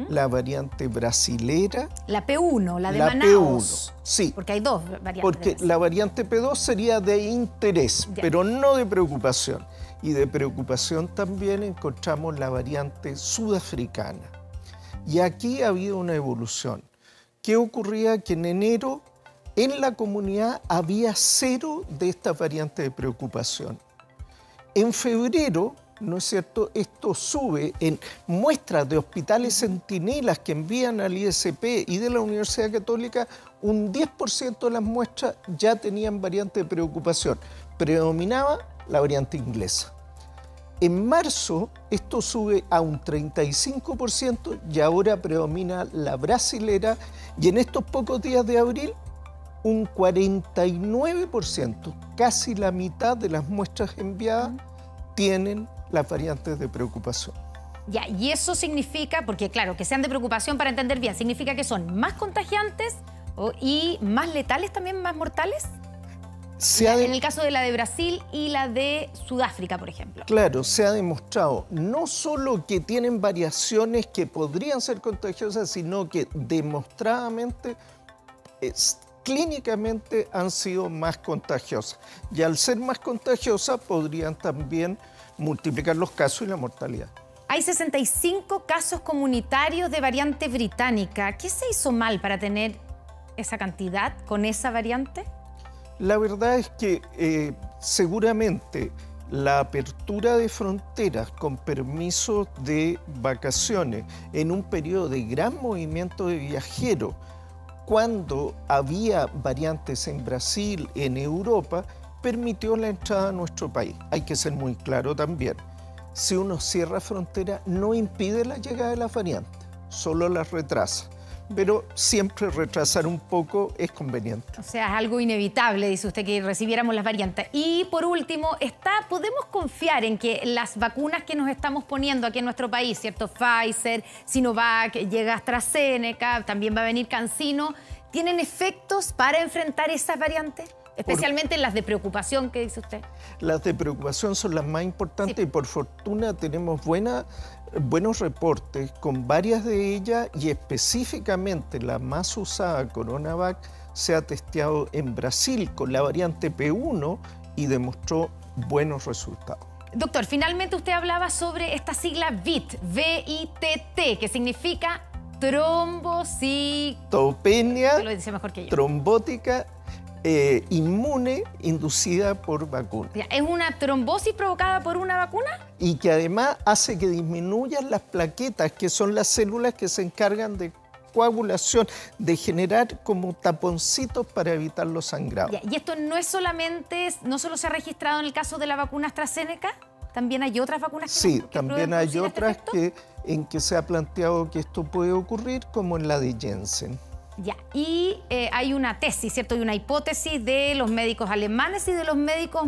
la variante brasilera. La P1, la de Manaus. P1, sí. Porque hay dos variantes. Porque la variante P2 sería de interés, pero no de preocupación. Y de preocupación también encontramos la variante sudafricana. Y aquí ha habido una evolución. ¿Qué ocurría? Que en enero en la comunidad había 0 de estas variantes de preocupación. En febrero, ¿no es cierto?, esto sube en muestras de hospitales centinelas que envían al ISP y de la Universidad Católica, un 10% de las muestras ya tenían variante de preocupación. Predominaba la variante inglesa. En marzo esto sube a un 35% y ahora predomina la brasilera, y en estos pocos días de abril un 49%, casi la mitad de las muestras enviadas tienen las variantes de preocupación. Ya, y eso significa, porque claro, que sean de preocupación para entender bien, significa que son más contagiantes y más letales también, más mortales. En el caso de la de Brasil y la de Sudáfrica, por ejemplo. Claro, se ha demostrado no solo que tienen variaciones que podrían ser contagiosas, sino que demostradamente, clínicamente han sido más contagiosas. Y al ser más contagiosas podrían también multiplicar los casos y la mortalidad. Hay 65 casos comunitarios de variante británica. ¿Qué se hizo mal para tener esa cantidad con esa variante? La verdad es que seguramente la apertura de fronteras con permisos de vacaciones en un periodo de gran movimiento de viajeros, cuando había variantes en Brasil, en Europa, permitió la entrada a nuestro país. Hay que ser muy claro también. Si uno cierra frontera, no impide la llegada de las variantes, solo las retrasa. Pero siempre retrasar un poco es conveniente. O sea, es algo inevitable, dice usted, que recibiéramos las variantes. Y por último, ¿podemos confiar en que las vacunas que nos estamos poniendo aquí en nuestro país, ¿cierto? Pfizer, Sinovac, llega AstraZeneca, también va a venir CanSino, ¿tienen efectos para enfrentar esas variantes? Especialmente las de preocupación, ¿qué dice usted? Las de preocupación son las más importantes, sí. Y por fortuna tenemos buenos reportes con varias de ellas, y específicamente la más usada, Coronavac, se ha testeado en Brasil con la variante P1 y demostró buenos resultados. Doctor, finalmente usted hablaba sobre esta sigla VITT, V-I-T-T, que significa trombocitopenia trombótica inmune inducida por vacuna. ¿Es una trombosis provocada por una vacuna? Y que además hace que disminuyan las plaquetas, que son las células que se encargan de coagulación, de generar como taponcitos para evitar los sangrados. ¿Y esto no solo se ha registrado en el caso de la vacuna AstraZeneca? ¿También hay otras vacunas que Sí, también hay otras en que se ha planteado que esto puede ocurrir, como en la de Janssen. Ya, y hay una tesis, ¿cierto? Hay una hipótesis de los médicos alemanes y de los médicos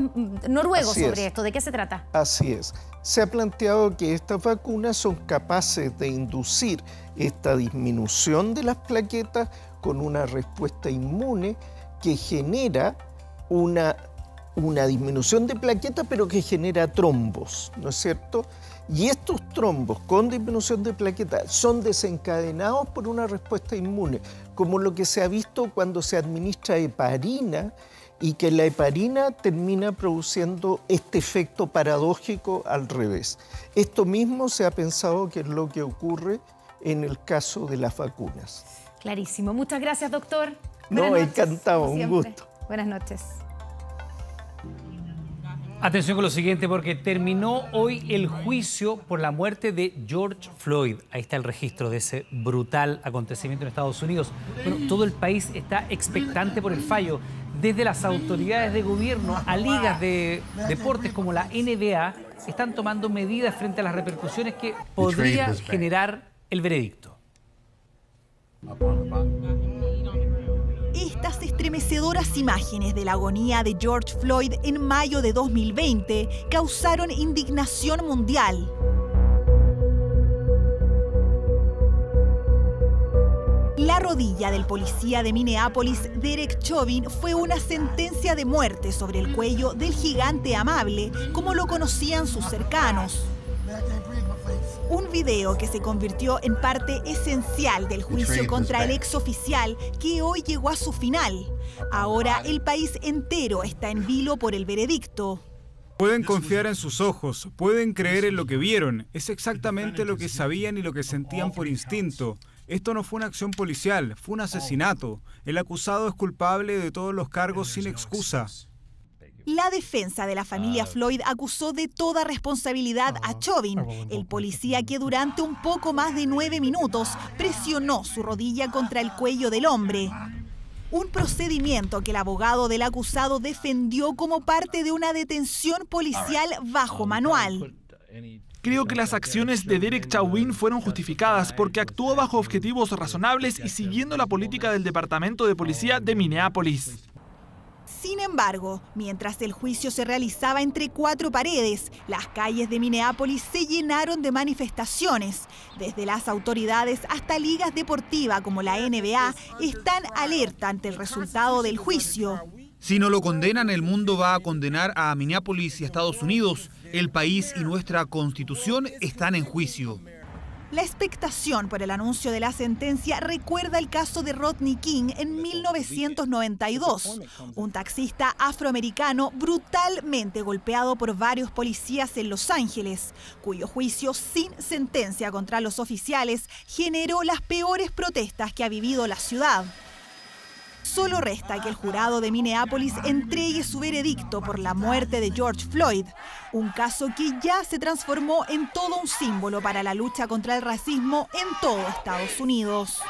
noruegos sobre esto. ¿De qué se trata? Así es. Se ha planteado que estas vacunas son capaces de inducir esta disminución de las plaquetas con una respuesta inmune que genera una disminución de plaquetas, pero que genera trombos, ¿no es cierto? Y estos trombos con disminución de plaquetas son desencadenados por una respuesta inmune, como lo que se ha visto cuando se administra heparina y que la heparina termina produciendo este efecto paradójico al revés. Esto mismo se ha pensado que es lo que ocurre en el caso de las vacunas. Clarísimo. Muchas gracias, doctor. No, encantado, un gusto. Buenas noches. Atención con lo siguiente, porque terminó hoy el juicio por la muerte de George Floyd. Ahí está el registro de ese brutal acontecimiento en Estados Unidos. Bueno, todo el país está expectante por el fallo. Desde las autoridades de gobierno a ligas de deportes como la NBA están tomando medidas frente a las repercusiones que podría generar el veredicto. Estas estremecedoras imágenes de la agonía de George Floyd en mayo de 2020 causaron indignación mundial. La rodilla del policía de Minneapolis, Derek Chauvin, fue una sentencia de muerte sobre el cuello del gigante amable, como lo conocían sus cercanos. Un video que se convirtió en parte esencial del juicio contra el exoficial que hoy llegó a su final. Ahora el país entero está en vilo por el veredicto. Pueden confiar en sus ojos, pueden creer en lo que vieron. Es exactamente lo que sabían y lo que sentían por instinto. Esto no fue una acción policial, fue un asesinato. El acusado es culpable de todos los cargos sin excusa. La defensa de la familia Floyd acusó de toda responsabilidad a Chauvin, el policía que durante un poco más de 9 minutos presionó su rodilla contra el cuello del hombre. Un procedimiento que el abogado del acusado defendió como parte de una detención policial bajo manual. Creo que las acciones de Derek Chauvin fueron justificadas porque actuó bajo objetivos razonables y siguiendo la política del Departamento de Policía de Minneapolis. Sin embargo, mientras el juicio se realizaba entre 4 paredes, las calles de Minneapolis se llenaron de manifestaciones. Desde las autoridades hasta ligas deportivas como la NBA están alerta ante el resultado del juicio. Si no lo condenan, el mundo va a condenar a Minneapolis y a Estados Unidos. El país y nuestra Constitución están en juicio. La expectación por el anuncio de la sentencia recuerda el caso de Rodney King en 1992, un taxista afroamericano brutalmente golpeado por varios policías en Los Ángeles, cuyo juicio sin sentencia contra los oficiales generó las peores protestas que ha vivido la ciudad. Solo resta que el jurado de Minneapolis entregue su veredicto por la muerte de George Floyd, un caso que ya se transformó en todo un símbolo para la lucha contra el racismo en todo Estados Unidos.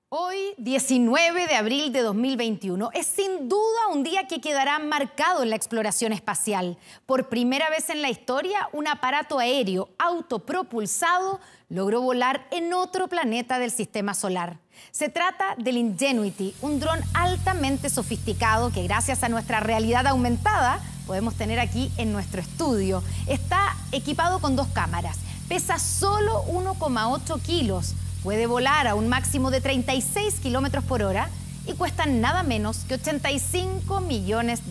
Hoy, 19 de abril de 2021, es sin duda un día que quedará marcado en la exploración espacial. Por primera vez en la historia, un aparato aéreo autopropulsado logró volar en otro planeta del sistema solar. Se trata del Ingenuity, un dron altamente sofisticado que gracias a nuestra realidad aumentada podemos tener aquí en nuestro estudio. Está equipado con 2 cámaras, pesa solo 1,8 kilos, puede volar a un máximo de 36 kilómetros por hora y cuesta nada menos que $85 millones.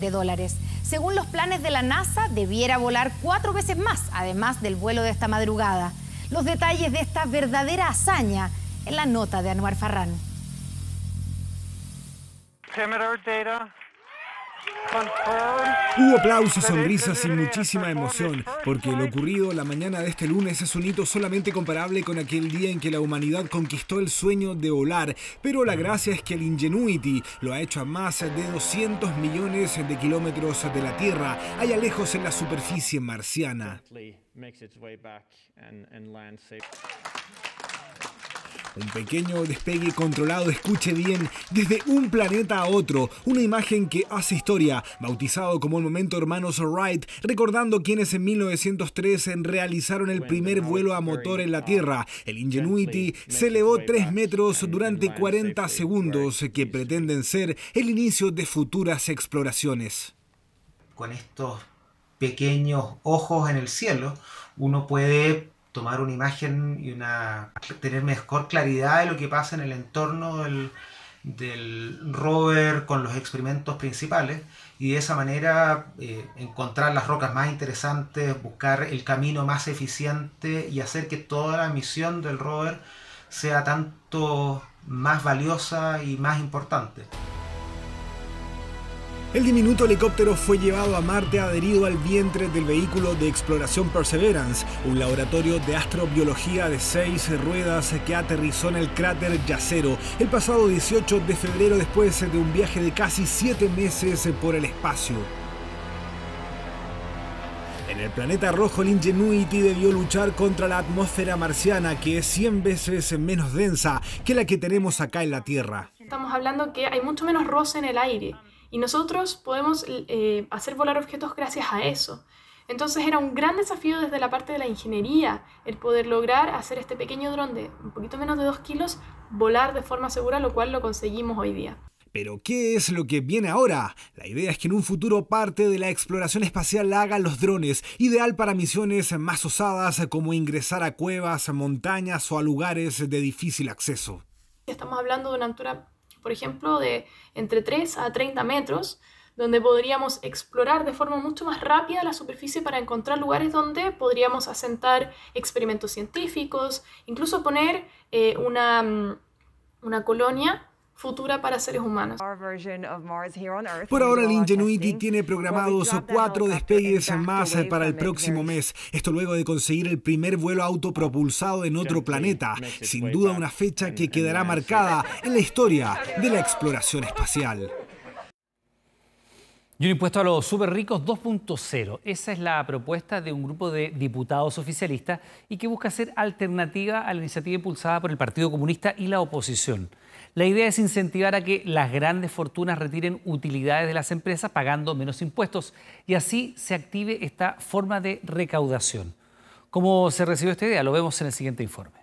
Según los planes de la NASA, debiera volar 4 veces más, además del vuelo de esta madrugada. Los detalles de esta verdadera hazaña en la nota de Anuar Farrán. Hubo aplausos, sonrisas y muchísima emoción, porque lo ocurrido la mañana de este lunes es un hito solamente comparable con aquel día en que la humanidad conquistó el sueño de volar. Pero la gracia es que el Ingenuity lo ha hecho a más de 200 millones de kilómetros de la Tierra, allá lejos en la superficie marciana. Un pequeño despegue controlado, escuche bien, desde un planeta a otro. Una imagen que hace historia, bautizado como el momento hermanos Wright, recordando quienes en 1903 realizaron el primer vuelo a motor en la Tierra. El Ingenuity se elevó 3 metros durante 40 segundos, que pretenden ser el inicio de futuras exploraciones. Con estos pequeños ojos en el cielo, uno puede tomar una imagen y tener mejor claridad de lo que pasa en el entorno del rover con los experimentos principales, y de esa manera encontrar las rocas más interesantes, buscar el camino más eficiente y hacer que toda la misión del rover sea tanto más valiosa y más importante. El diminuto helicóptero fue llevado a Marte adherido al vientre del vehículo de exploración Perseverance, un laboratorio de astrobiología de 6 ruedas que aterrizó en el cráter Jezero el pasado 18 de febrero después de un viaje de casi 7 meses por el espacio. En el planeta rojo, el Ingenuity debió luchar contra la atmósfera marciana, que es 100 veces menos densa que la que tenemos acá en la Tierra. Estamos hablando que hay mucho menos roce en el aire. Y nosotros podemos hacer volar objetos gracias a eso. Entonces era un gran desafío desde la parte de la ingeniería el poder lograr hacer este pequeño dron de un poquito menos de 2 kilos volar de forma segura, lo cual lo conseguimos hoy día. Pero ¿qué es lo que viene ahora? La idea es que en un futuro parte de la exploración espacial la hagan los drones, ideal para misiones más osadas como ingresar a cuevas, montañas o a lugares de difícil acceso. Estamos hablando de una altura, por ejemplo, de entre 3 a 30 metros, donde podríamos explorar de forma mucho más rápida la superficie para encontrar lugares donde podríamos asentar experimentos científicos, incluso poner una colonia futura para seres humanos. Por ahora el Ingenuity tiene programados 4 despegues más para el próximo mes. Esto luego de conseguir el primer vuelo autopropulsado en otro planeta. Sin duda una fecha que quedará marcada en la historia de la exploración espacial. Y un impuesto a los súper ricos 2.0. Esa es la propuesta de un grupo de diputados oficialistas y que busca ser alternativa a la iniciativa impulsada por el Partido Comunista y la oposición. La idea es incentivar a que las grandes fortunas retiren utilidades de las empresas pagando menos impuestos y así se active esta forma de recaudación. ¿Cómo se recibió esta idea? Lo vemos en el siguiente informe.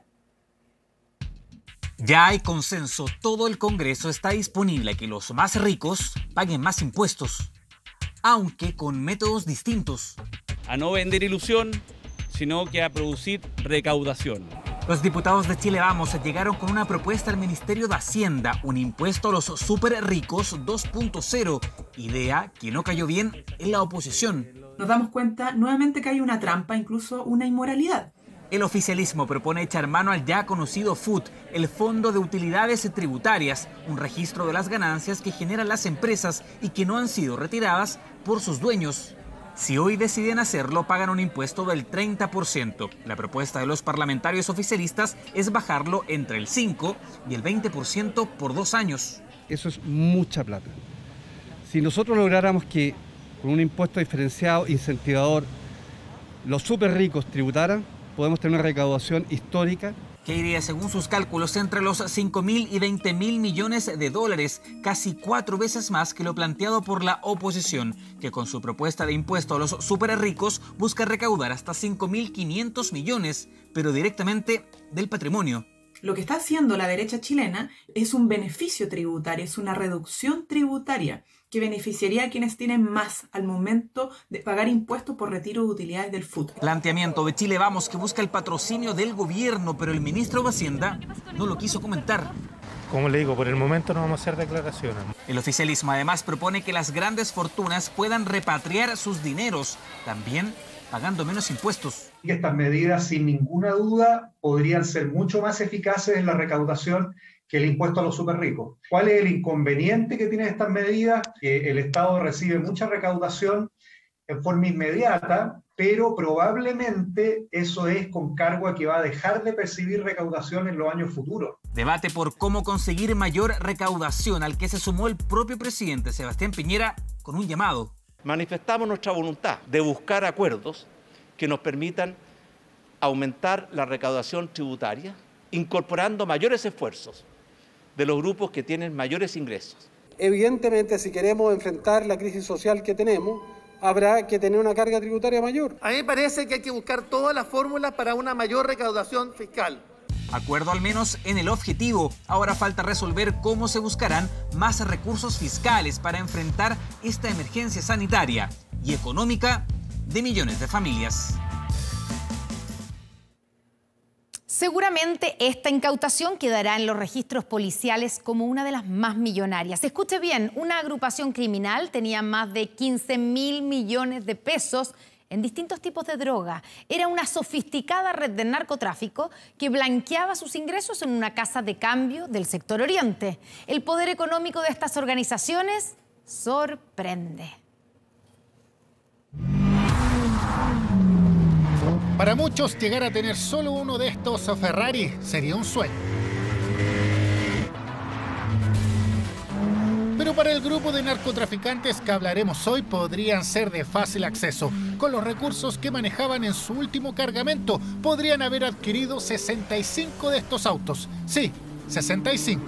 Ya hay consenso. Todo el Congreso está disponible a que los más ricos paguen más impuestos, aunque con métodos distintos. A no vender ilusión, sino que a producir recaudación. Los diputados de Chile Vamos llegaron con una propuesta al Ministerio de Hacienda, un impuesto a los súper ricos 2.0, idea que no cayó bien en la oposición. Nos damos cuenta nuevamente que hay una trampa, incluso una inmoralidad. El oficialismo propone echar mano al ya conocido FUT, el Fondo de Utilidades Tributarias, un registro de las ganancias que generan las empresas y que no han sido retiradas por sus dueños. Si hoy deciden hacerlo, pagan un impuesto del 30%. La propuesta de los parlamentarios oficialistas es bajarlo entre el 5 y el 20% por 2 años. Eso es mucha plata. Si nosotros lográramos que con un impuesto diferenciado, incentivador, los súper ricos tributaran, podemos tener una recaudación histórica. Que iría, según sus cálculos, entre los 5.000 y 20.000 millones de dólares, casi 4 veces más que lo planteado por la oposición, que con su propuesta de impuesto a los súper ricos busca recaudar hasta 5.500 millones, pero directamente del patrimonio. Lo que está haciendo la derecha chilena es un beneficio tributario, es una reducción tributaria que beneficiaría a quienes tienen más al momento de pagar impuestos por retiro de utilidades del FUT. Planteamiento de Chile Vamos que busca el patrocinio del gobierno, pero el ministro de Hacienda no lo quiso comentar. Como le digo, por el momento no vamos a hacer declaraciones. El oficialismo además propone que las grandes fortunas puedan repatriar sus dineros, también pagando menos impuestos. Y estas medidas, sin ninguna duda, podrían ser mucho más eficaces en la recaudación que el impuesto a los súper ricos. ¿Cuál es el inconveniente que tienen estas medidas? Que el Estado recibe mucha recaudación en forma inmediata, pero probablemente eso es con cargo a que va a dejar de percibir recaudación en los años futuros. Debate por cómo conseguir mayor recaudación, al que se sumó el propio presidente Sebastián Piñera con un llamado. Manifestamos nuestra voluntad de buscar acuerdos que nos permitan aumentar la recaudación tributaria, incorporando mayores esfuerzos de los grupos que tienen mayores ingresos. Evidentemente, si queremos enfrentar la crisis social que tenemos, habrá que tener una carga tributaria mayor. A mí me parece que hay que buscar todas las fórmulas para una mayor recaudación fiscal. Acuerdo al menos en el objetivo. Ahora falta resolver cómo se buscarán más recursos fiscales para enfrentar esta emergencia sanitaria y económica de millones de familias. Seguramente esta incautación quedará en los registros policiales como una de las más millonarias. Escuche bien, una agrupación criminal tenía más de 15.000 millones de pesos en distintos tipos de droga. Era una sofisticada red de narcotráfico que blanqueaba sus ingresos en una casa de cambio del sector oriente. El poder económico de estas organizaciones sorprende. Para muchos, llegar a tener solo uno de estos Ferrari sería un sueño. Pero para el grupo de narcotraficantes que hablaremos hoy podrían ser de fácil acceso. Con los recursos que manejaban en su último cargamento, podrían haber adquirido 65 de estos autos. Sí, 65.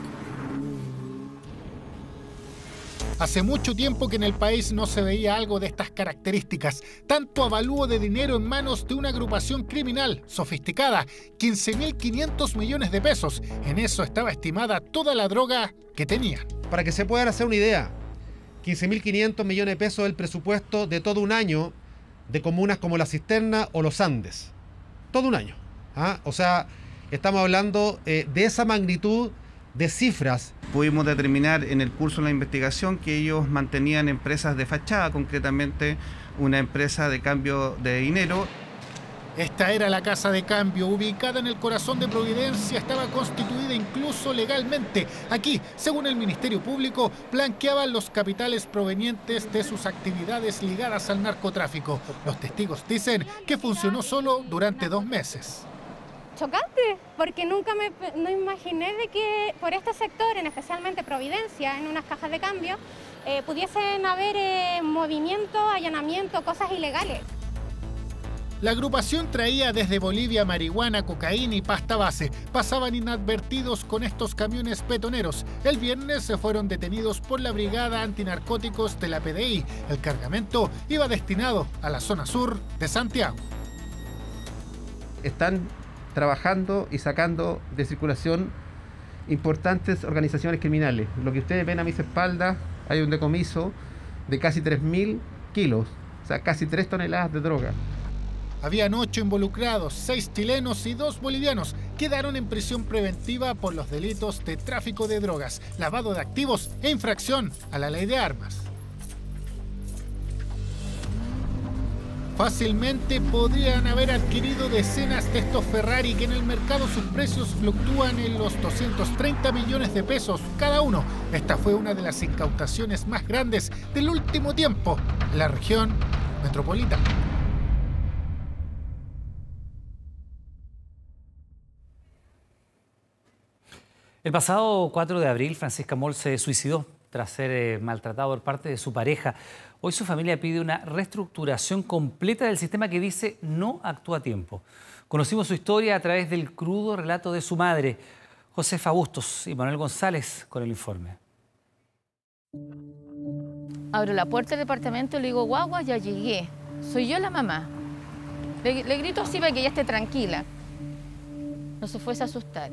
Hace mucho tiempo que en el país no se veía algo de estas características. Tanto avalúo de dinero en manos de una agrupación criminal sofisticada, 15.500 millones de pesos. En eso estaba estimada toda la droga que tenían. Para que se puedan hacer una idea, 15.500 millones de pesos es el presupuesto de todo un año de comunas como La Cisterna o Los Andes. Todo un año. O sea, estamos hablando de esa magnitud de cifras. Pudimos determinar en el curso de la investigación que ellos mantenían empresas de fachada, concretamente una empresa de cambio de dinero. Esta era la casa de cambio, ubicada en el corazón de Providencia, estaba constituida incluso legalmente. Aquí, según el Ministerio Público, blanqueaban los capitales provenientes de sus actividades ligadas al narcotráfico. Los testigos dicen que funcionó solo durante 2 meses. Chocante, porque nunca no imaginé de que por este sector, en especialmente Providencia, en unas cajas de cambio, pudiesen haber movimientos, allanamientos, cosas ilegales. La agrupación traía desde Bolivia marihuana, cocaína y pasta base. Pasaban inadvertidos con estos camiones petoneros. El viernes se fueron detenidos por la Brigada Antinarcóticos de la PDI. El cargamento iba destinado a la zona sur de Santiago. Están trabajando y sacando de circulación importantes organizaciones criminales. Lo que ustedes ven a mis espaldas, hay un decomiso de casi 3.000 kilos, o sea, casi 3 toneladas de droga. Habían 8 involucrados, 6 chilenos y 2 bolivianos. Quedaron en prisión preventiva por los delitos de tráfico de drogas, lavado de activos e infracción a la ley de armas. Fácilmente podrían haber adquirido decenas de estos Ferrari que en el mercado sus precios fluctúan en los 230 millones de pesos cada uno. Esta fue una de las incautaciones más grandes del último tiempo en la región metropolitana. El pasado 4 de abril, Francisca Moll se suicidó tras ser maltratado por parte de su pareja. Hoy su familia pide una reestructuración completa del sistema que dice no actúa a tiempo. Conocimos su historia a través del crudo relato de su madre. Josefa Bustos y Manuel González con el informe. Abro la puerta del departamento y le digo, guagua, ya llegué. Soy yo la mamá. Le grito así para que ella esté tranquila. No se fuese a asustar.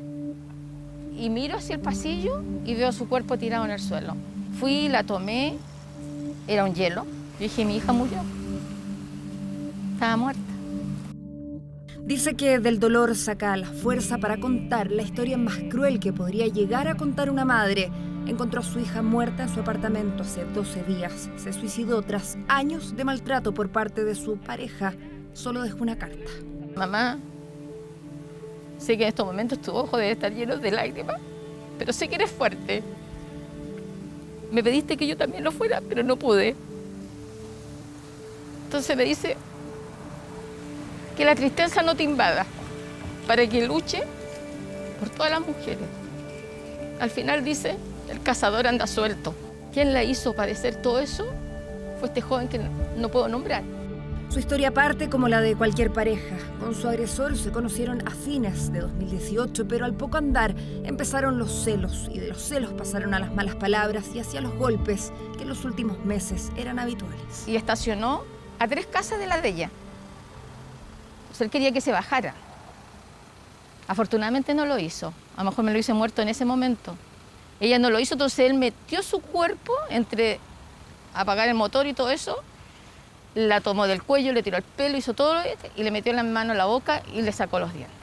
Y miro hacia el pasillo y veo su cuerpo tirado en el suelo. Fui, la tomé, era un hielo. Yo dije, mi hija murió. Estaba muerta. Dice que del dolor saca la fuerza para contar la historia más cruel que podría llegar a contar una madre. Encontró a su hija muerta en su apartamento hace 12 días. Se suicidó tras años de maltrato por parte de su pareja. solo dejó una carta. Mamá, sé que en estos momentos tu ojo debe estar lleno de lágrimas, pero sé que eres fuerte. Me pediste que yo también lo fuera, pero no pude. Entonces me dice que la tristeza no te invada, para que luche por todas las mujeres. Al final dice, el cazador anda suelto. ¿Quién la hizo padecer todo eso? Fue este joven que no puedo nombrar. Su historia parte como la de cualquier pareja. Con su agresor se conocieron a fines de 2018, pero al poco andar empezaron los celos, y de los celos pasaron a las malas palabras y hacia los golpes que en los últimos meses eran habituales. Y estacionó a 3 casas de la de ella. O sea, él quería que se bajara. Afortunadamente no lo hizo. A lo mejor me lo hice muerto en ese momento. Ella no lo hizo, entonces él metió su cuerpo entre apagar el motor y todo eso, la tomó del cuello, le tiró el pelo, hizo todo y le metió la mano a la boca y le sacó los dientes.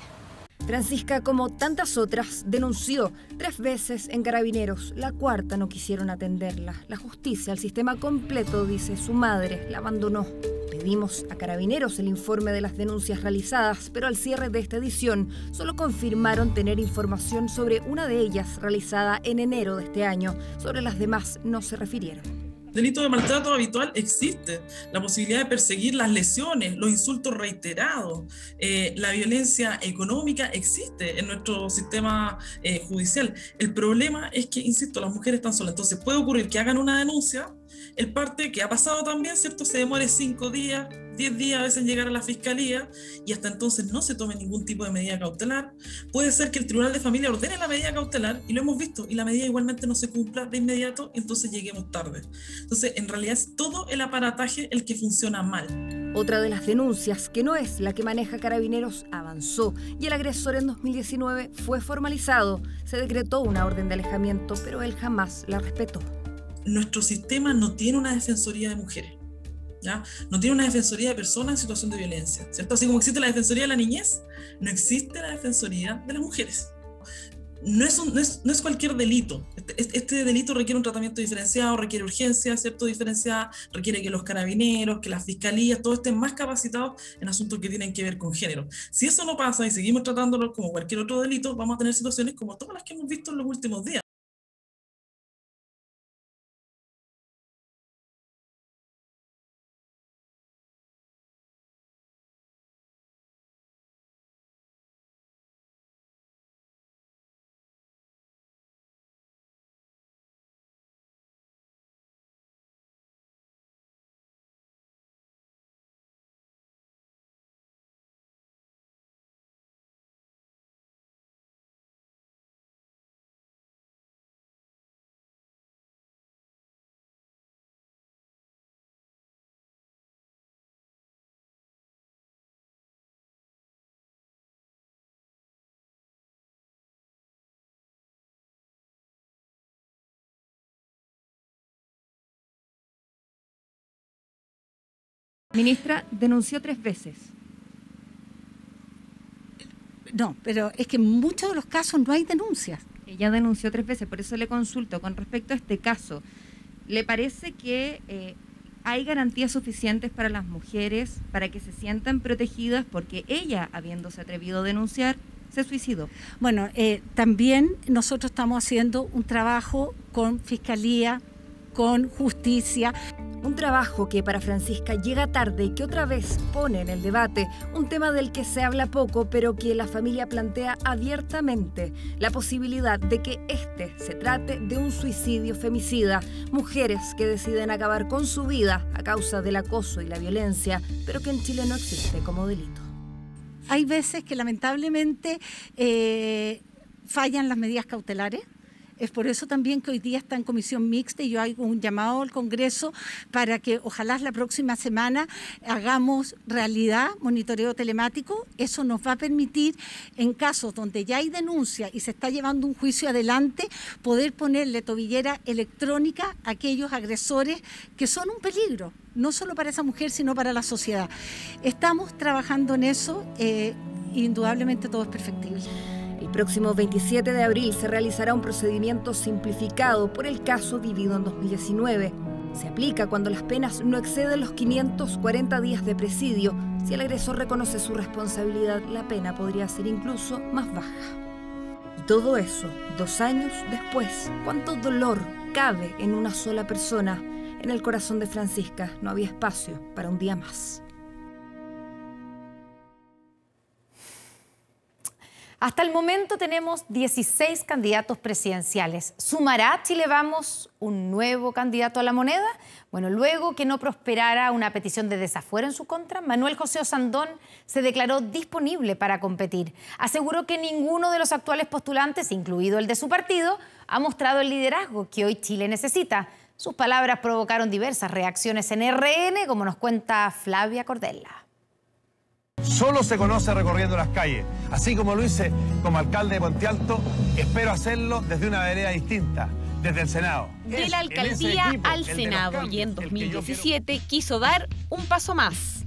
Francisca, como tantas otras, denunció 3 veces en Carabineros. La cuarta no quisieron atenderla. La justicia, el sistema completo, dice su madre, la abandonó. Pedimos a Carabineros el informe de las denuncias realizadas, pero al cierre de esta edición solo confirmaron tener información sobre una de ellas realizada en enero de este año. Sobre las demás no se refirieron. Delito de maltrato habitual existe, la posibilidad de perseguir las lesiones, los insultos reiterados, la violencia económica existe en nuestro sistema judicial. El problema es que, insisto, las mujeres están solas, entonces puede ocurrir que hagan una denuncia, el parte que ha pasado también, ¿cierto? Se demore 5 días, 10 días a veces en llegar a la fiscalía y hasta entonces no se tome ningún tipo de medida cautelar. Puede ser que el Tribunal de Familia ordene la medida cautelar y lo hemos visto y la medida igualmente no se cumpla de inmediato y entonces lleguemos tarde. Entonces en realidad es todo el aparataje el que funciona mal. Otra de las denuncias, que no es la que maneja Carabineros, avanzó y el agresor en 2019 fue formalizado. Se decretó una orden de alejamiento, pero él jamás la respetó. Nuestro sistema no tiene una defensoría de mujeres, ¿ya? No tiene una defensoría de personas en situación de violencia, ¿cierto? Así como existe la defensoría de la niñez, no existe la defensoría de las mujeres. No es cualquier delito. Este delito requiere un tratamiento diferenciado, requiere urgencia, ¿cierto? Diferenciada, requiere que los carabineros, que las fiscalías, todos estén más capacitados en asuntos que tienen que ver con género. Si eso no pasa y seguimos tratándolo como cualquier otro delito, vamos a tener situaciones como todas las que hemos visto en los últimos días. Ministra, denunció 3 veces. No, pero es que en muchos de los casos no hay denuncias. Ella denunció 3 veces, por eso le consulto con respecto a este caso. ¿Le parece que hay garantías suficientes para las mujeres para que se sientan protegidas porque ella, habiéndose atrevido a denunciar, se suicidó? Bueno, también nosotros estamos haciendo un trabajo con Fiscalía, con Justicia. Un trabajo que para Francisca llega tarde y que otra vez pone en el debate un tema del que se habla poco, pero que la familia plantea abiertamente: la posibilidad de que se trate de un suicidio femicida. Mujeres que deciden acabar con su vida a causa del acoso y la violencia, pero que en Chile no existe como delito. Hay veces que lamentablemente fallan las medidas cautelares. Es por eso también que hoy día está en comisión mixta y yo hago un llamado al Congreso para que ojalá la próxima semana hagamos realidad monitoreo telemático. Eso nos va a permitir, en casos donde ya hay denuncia y se está llevando un juicio adelante, poder ponerle tobillera electrónica a aquellos agresores que son un peligro, no solo para esa mujer, sino para la sociedad. Estamos trabajando en eso, indudablemente todo es perfectible. El próximo 27 de abril se realizará un procedimiento simplificado por el caso vivido en 2019. Se aplica cuando las penas no exceden los 540 días de presidio. Si el agresor reconoce su responsabilidad, la pena podría ser incluso más baja. Y todo eso, 2 años después. ¿Cuánto dolor cabe en una sola persona? En el corazón de Francisca no había espacio para un día más. Hasta el momento tenemos 16 candidatos presidenciales. ¿Sumará Chile Vamos un nuevo candidato a la moneda? Bueno, luego que no prosperara una petición de desafuero en su contra, Manuel José Osandón se declaró disponible para competir. Aseguró que ninguno de los actuales postulantes, incluido el de su partido, ha mostrado el liderazgo que hoy Chile necesita. Sus palabras provocaron diversas reacciones en RN, como nos cuenta Flavia Cordella. Solo se conoce recorriendo las calles. Así como lo hice como alcalde de Puente Alto, espero hacerlo desde una vereda distinta, desde el Senado. De la alcaldía al Senado, y en 2017 quiso dar un paso más.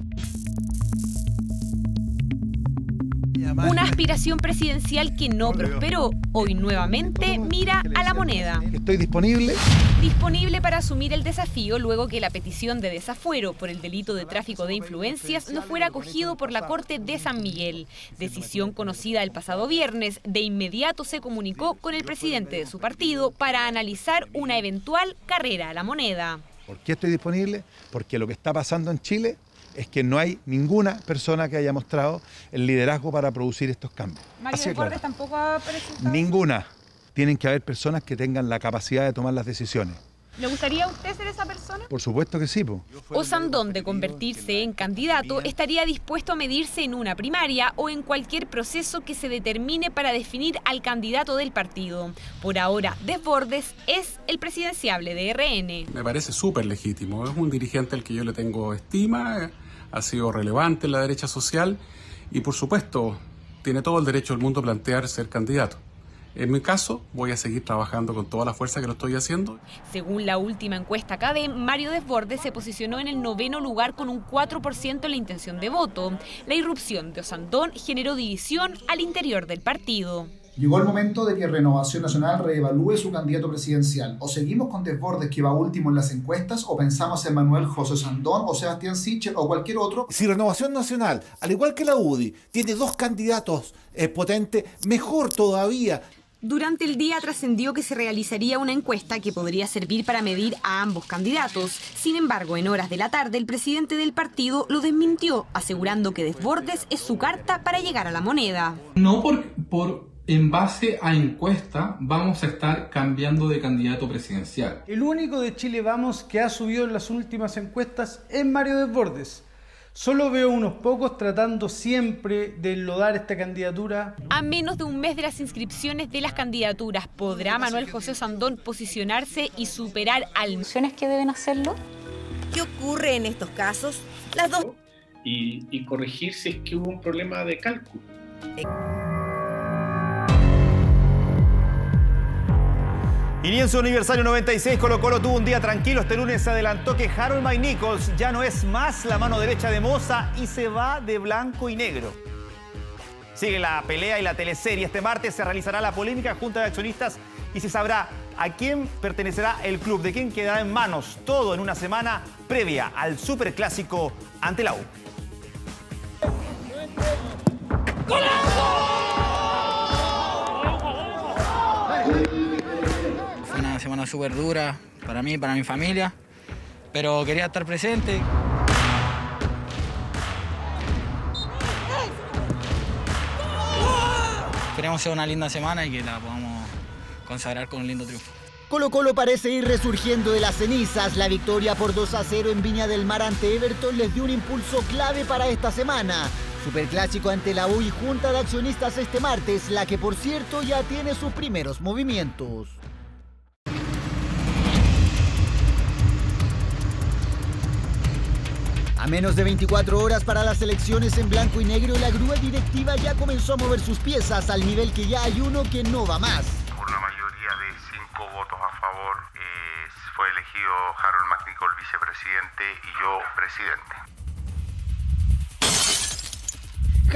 Una aspiración presidencial que no prosperó. Hoy nuevamente mira a la moneda. Estoy disponible. Disponible para asumir el desafío luego que la petición de desafuero por el delito de tráfico de influencias no fuera acogido por la Corte de San Miguel. Decisión conocida el pasado viernes. De inmediato se comunicó con el presidente de su partido para analizar una eventual carrera a la moneda. ¿Por qué estoy disponible? Porque lo que está pasando en Chile es que no hay ninguna persona que haya mostrado el liderazgo para producir estos cambios. ¿Mario Desbordes tampoco ha presentado? Ninguna. Tienen que haber personas que tengan la capacidad de tomar las decisiones. ¿Le gustaría a usted ser esa persona? Por supuesto que sí, po. Osandón, de convertirse en candidato, estaría dispuesto a medirse en una primaria o en cualquier proceso que se determine para definir al candidato del partido. Por ahora, Desbordes es el presidenciable de RN. Me parece súper legítimo. Es un dirigente al que yo le tengo estima, ha sido relevante en la derecha social y, por supuesto, tiene todo el derecho del mundo a plantear ser candidato. En mi caso, voy a seguir trabajando con toda la fuerza que lo estoy haciendo. Según la última encuesta CADEM, Mario Desbordes se posicionó en el 9º lugar con un 4% en la intención de voto. La irrupción de Osandón generó división al interior del partido. Llegó el momento de que Renovación Nacional reevalúe su candidato presidencial. O seguimos con Desbordes, que va último en las encuestas, o pensamos en Manuel José Osandón o Sebastián Sichel o cualquier otro. Si Renovación Nacional, al igual que la UDI, tiene 2 candidatos potentes, mejor todavía. Durante el día trascendió que se realizaría una encuesta que podría servir para medir a ambos candidatos. Sin embargo, en horas de la tarde, el presidente del partido lo desmintió, asegurando que Desbordes es su carta para llegar a la moneda. No en base a encuesta vamos a estar cambiando de candidato presidencial. El único de Chile Vamos que ha subido en las últimas encuestas es Mario Desbordes. Solo veo unos pocos tratando siempre de enlodar esta candidatura. A menos de un mes de las inscripciones de las candidaturas, ¿podrá Manuel José Osandón posicionarse y superar al... ¿Que deben hacerlo? ¿Qué ocurre en estos casos? Las dos... Y corregir si es que hubo un problema de cálculo. Y ni en su aniversario 96 Colo-Colo tuvo un día tranquilo. Este lunes se adelantó que Harold McNichols ya no es más la mano derecha de Moza y se va de blanco y negro. Sigue la pelea y la teleserie. Este martes se realizará la polémica junta de accionistas y se sabrá a quién pertenecerá el club, de quién quedará en manos. Todo en una semana previa al superclásico ante la U. Fue una semana súper dura para mí, para mi familia, pero quería estar presente. Queremos hacer una linda semana y que la podamos consagrar con un lindo triunfo. Colo-Colo parece ir resurgiendo de las cenizas. La victoria por 2-0 en Viña del Mar ante Everton les dio un impulso clave para esta semana. Superclásico ante la U y junta de accionistas este martes, la que por cierto ya tiene sus primeros movimientos. A menos de 24 horas para las elecciones en blanco y negro, la grúa directiva ya comenzó a mover sus piezas al nivel que ya hay uno que no va más. Por la mayoría de 5 votos a favor fue elegido Harold McNichols vicepresidente y yo presidente.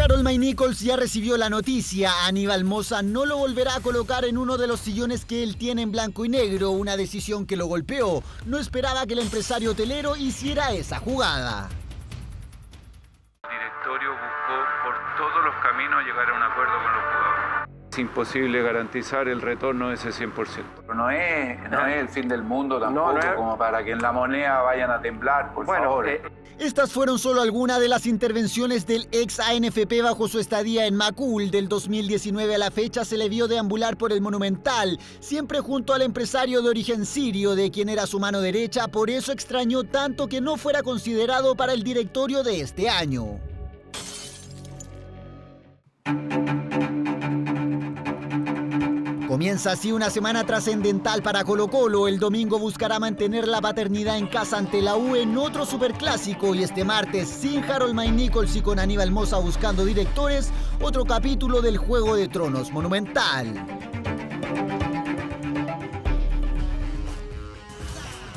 Harold May Nichols ya recibió la noticia. Aníbal Mosa no lo volverá a colocar en uno de los sillones que él tiene en blanco y negro, una decisión que lo golpeó. No esperaba que el empresario hotelero hiciera esa jugada. El directorio buscó por todos los caminos llegar a un acuerdo con los jugadores. Es imposible garantizar el retorno de ese 100%. No es el fin del mundo tampoco, como para que en la moneda vayan a temblar, por favor. Estas fueron solo algunas de las intervenciones del ex ANFP bajo su estadía en Macul. Del 2019 a la fecha se le vio deambular por el Monumental, siempre junto al empresario de origen sirio, de quien era su mano derecha. Por eso extrañó tanto que no fuera considerado para el directorio de este año. Comienza así una semana trascendental para Colo-Colo. El domingo buscará mantener la paternidad en casa ante la U en otro superclásico, y este martes, sin Harold May Nichols y con Aníbal Mosa buscando directores, otro capítulo del Juego de Tronos Monumental.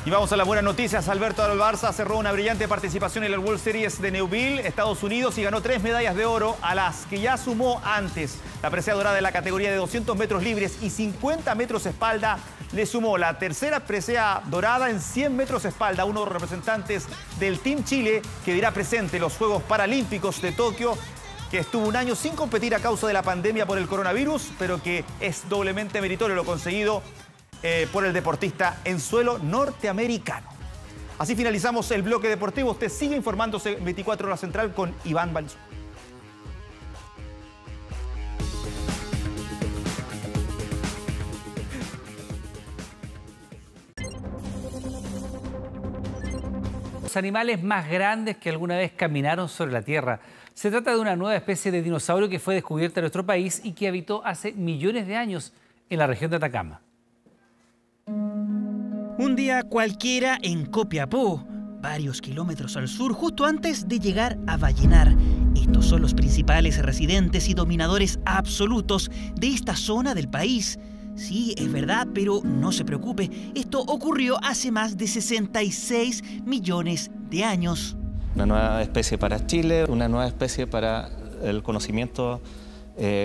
Y vamos a las buenas noticias. Alberto del Barça cerró una brillante participación en el World Series de Newville, Estados Unidos, y ganó 3 medallas de oro, a las que ya sumó antes. La presea dorada en la categoría de 200 metros libres y 50 metros espalda le sumó la tercera presea dorada en 100 metros espalda, uno de los representantes del Team Chile que dirá presente en los Juegos Paralímpicos de Tokio, que estuvo un año sin competir a causa de la pandemia por el coronavirus, pero que es doblemente meritorio lo conseguido por el deportista en suelo norteamericano. Así finalizamos el bloque deportivo. Usted sigue informándose en 24 Horas Central con Iván Valenzuela. Los animales más grandes que alguna vez caminaron sobre la Tierra. Se trata de una nueva especie de dinosaurio que fue descubierta en nuestro país y que habitó hace millones de años en la región de Atacama. Un día cualquiera en Copiapó, varios kilómetros al sur, justo antes de llegar a Vallenar. Estos son los principales residentes y dominadores absolutos de esta zona del país. Sí, es verdad, pero no se preocupe, esto ocurrió hace más de 66 millones de años. Una nueva especie para Chile, una nueva especie para el conocimiento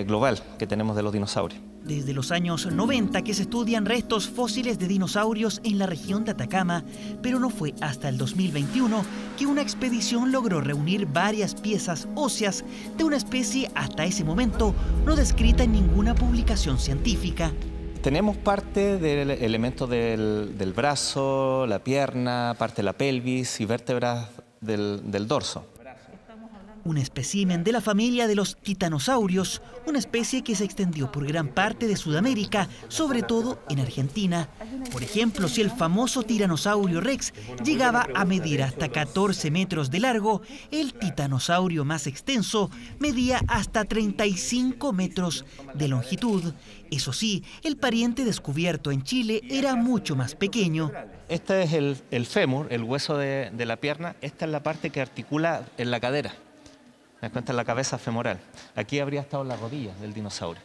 global que tenemos de los dinosaurios. Desde los años 90 que se estudian restos fósiles de dinosaurios en la región de Atacama, pero no fue hasta el 2021 que una expedición logró reunir varias piezas óseas de una especie hasta ese momento no descrita en ninguna publicación científica. Tenemos parte del elemento del brazo, la pierna, parte de la pelvis y vértebras del dorso. Un espécimen de la familia de los titanosaurios, una especie que se extendió por gran parte de Sudamérica, sobre todo en Argentina. Por ejemplo, si el famoso tiranosaurio Rex llegaba a medir hasta 14 metros de largo, el titanosaurio más extenso medía hasta 35 metros de longitud. Eso sí, el pariente descubierto en Chile era mucho más pequeño. Este es el fémur, el hueso de la pierna. Esta es la parte que articula en la cadera. Me das cuenta, la cabeza femoral. Aquí habría estado la rodilla del dinosaurio.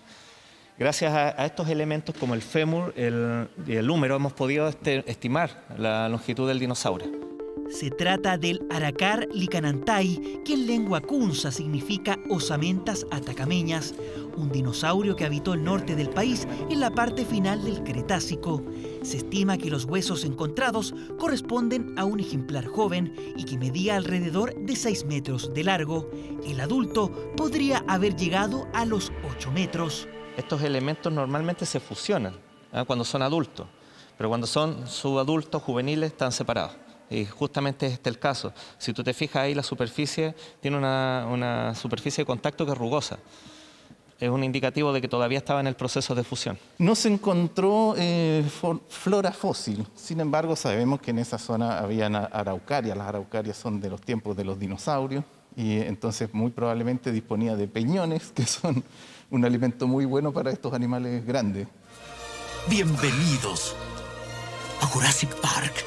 Gracias a estos elementos como el fémur y el húmero hemos podido estimar la longitud del dinosaurio. Se trata del Aracar licanantai, que en lengua kunza significa osamentas atacameñas, un dinosaurio que habitó el norte del país en la parte final del Cretácico. Se estima que los huesos encontrados corresponden a un ejemplar joven y que medía alrededor de 6 metros de largo. El adulto podría haber llegado a los 8 metros. Estos elementos normalmente se fusionan cuando son adultos, pero cuando son subadultos, juveniles, están separados. Y justamente este es el caso. Si tú te fijas ahí, la superficie tiene una superficie de contacto que es rugosa. Es un indicativo de que todavía estaba en el proceso de fusión. No se encontró flora fósil. Sin embargo, sabemos que en esa zona habían araucarias. Las araucarias son de los tiempos de los dinosaurios y entonces muy probablemente disponía de peñones, que son un alimento muy bueno para estos animales grandes. Bienvenidos a Jurassic Park.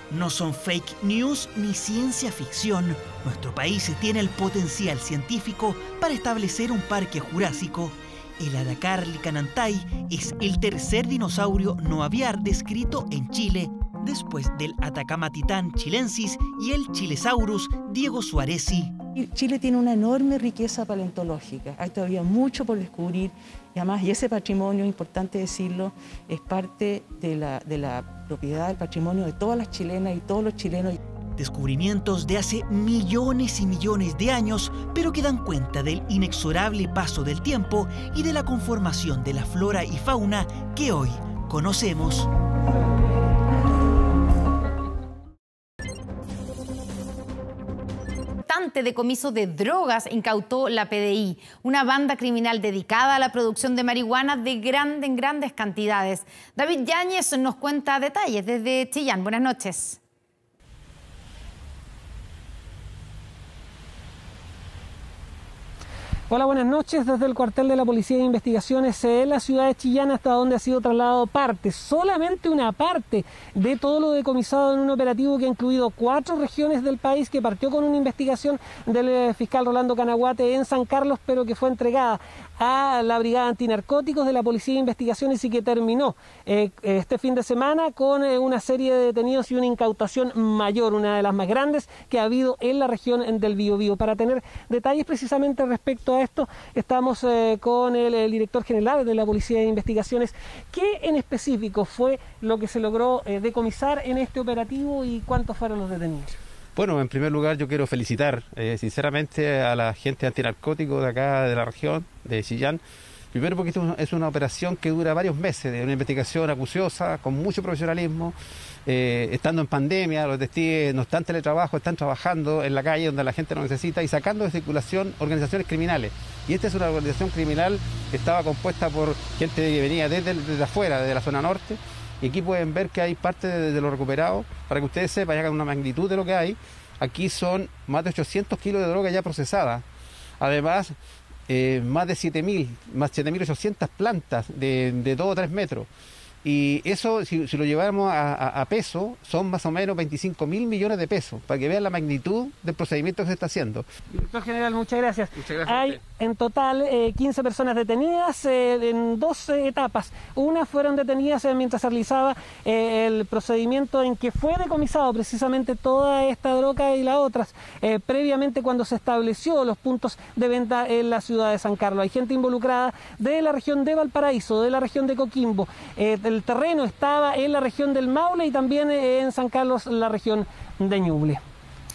No son fake news ni ciencia ficción. Nuestro país tiene el potencial científico para establecer un parque jurásico. El Aracar licanantai es el tercer dinosaurio no aviar descrito en Chile, después del Atacama titán chilensis y el Chilesaurus diegosuarezi. Chile tiene una enorme riqueza paleontológica, hay todavía mucho por descubrir y además, y ese patrimonio, importante decirlo, es parte de la propiedad del patrimonio de todas las chilenas y todos los chilenos. Descubrimientos de hace millones y millones de años, pero que dan cuenta del inexorable paso del tiempo y de la conformación de la flora y fauna que hoy conocemos. Decomiso de drogas incautó la PDI, una banda criminal dedicada a la producción de marihuana en grandes cantidades. David Yáñez nos cuenta detalles desde Chillán. Buenas noches. Hola, buenas noches. Desde el cuartel de la Policía de Investigaciones en la ciudad de Chillán, hasta donde ha sido trasladado solamente una parte de todo lo decomisado en un operativo que ha incluido 4 regiones del país, que partió con una investigación del fiscal Rolando Canaguate en San Carlos, pero que fue entregada a la Brigada Antinarcóticos de la Policía de Investigaciones y que terminó este fin de semana con una serie de detenidos y una incautación mayor, una de las más grandes que ha habido en la región del Biobío. Para tener detalles precisamente respecto a esto, estamos con el director general de la Policía de Investigaciones. ¿Qué en específico fue lo que se logró decomisar en este operativo y cuántos fueron los detenidos? Bueno, en primer lugar yo quiero felicitar sinceramente a la gente antinarcótico de acá de la región, de Chillán. Primero porque esto es una operación que dura varios meses, de una investigación acuciosa, con mucho profesionalismo, estando en pandemia, los detectives no están en teletrabajo, están trabajando en la calle donde la gente lo necesita y sacando de circulación organizaciones criminales. Y esta es una organización criminal que estaba compuesta por gente que venía desde afuera, desde la zona norte. Y aquí pueden ver que hay parte de lo recuperado, para que ustedes sepan, hagan una magnitud de lo que hay. Aquí son más de 800 kilos de droga ya procesada. Además, más de 7.800 plantas de 2 o 3 metros. Y eso, si lo lleváramos a peso, son más o menos 25.000 millones de pesos, para que vean la magnitud del procedimiento que se está haciendo. Director general, muchas gracias. Muchas gracias. Hay en total 15 personas detenidas en 2 etapas. Una fueron detenidas mientras se realizaba el procedimiento en que fue decomisado precisamente toda esta droga, y las otras previamente cuando se estableció los puntos de venta en la ciudad de San Carlos. Hay gente involucrada de la región de Valparaíso, de la región de Coquimbo. El terreno estaba en la región del Maule y también en San Carlos, la región de Ñuble.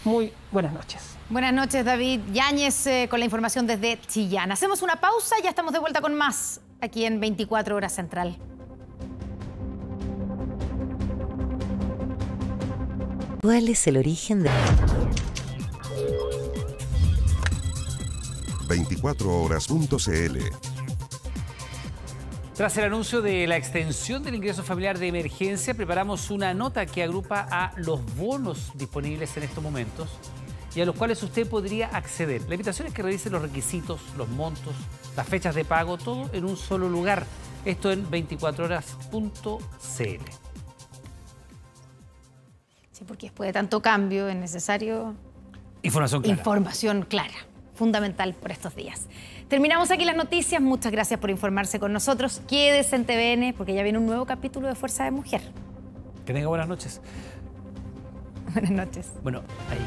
Muy buenas noches. Buenas noches, David Yáñez, con la información desde Chillán. Hacemos una pausa y ya estamos de vuelta con más aquí en 24 Horas Central. ¿Cuál es el origen de 24horas.cl? Tras el anuncio de la extensión del ingreso familiar de emergencia, preparamos una nota que agrupa a los bonos disponibles en estos momentos y a los cuales usted podría acceder. La invitación es que revise los requisitos, los montos, las fechas de pago, todo en un solo lugar. Esto en 24horas.cl. Sí, porque después de tanto cambio es necesario información clara. Fundamental por estos días. Terminamos aquí las noticias. Muchas gracias por informarse con nosotros. Quédese en TVN porque ya viene un nuevo capítulo de Fuerza de Mujer. Que tenga buenas noches. Buenas noches. Bueno, ahí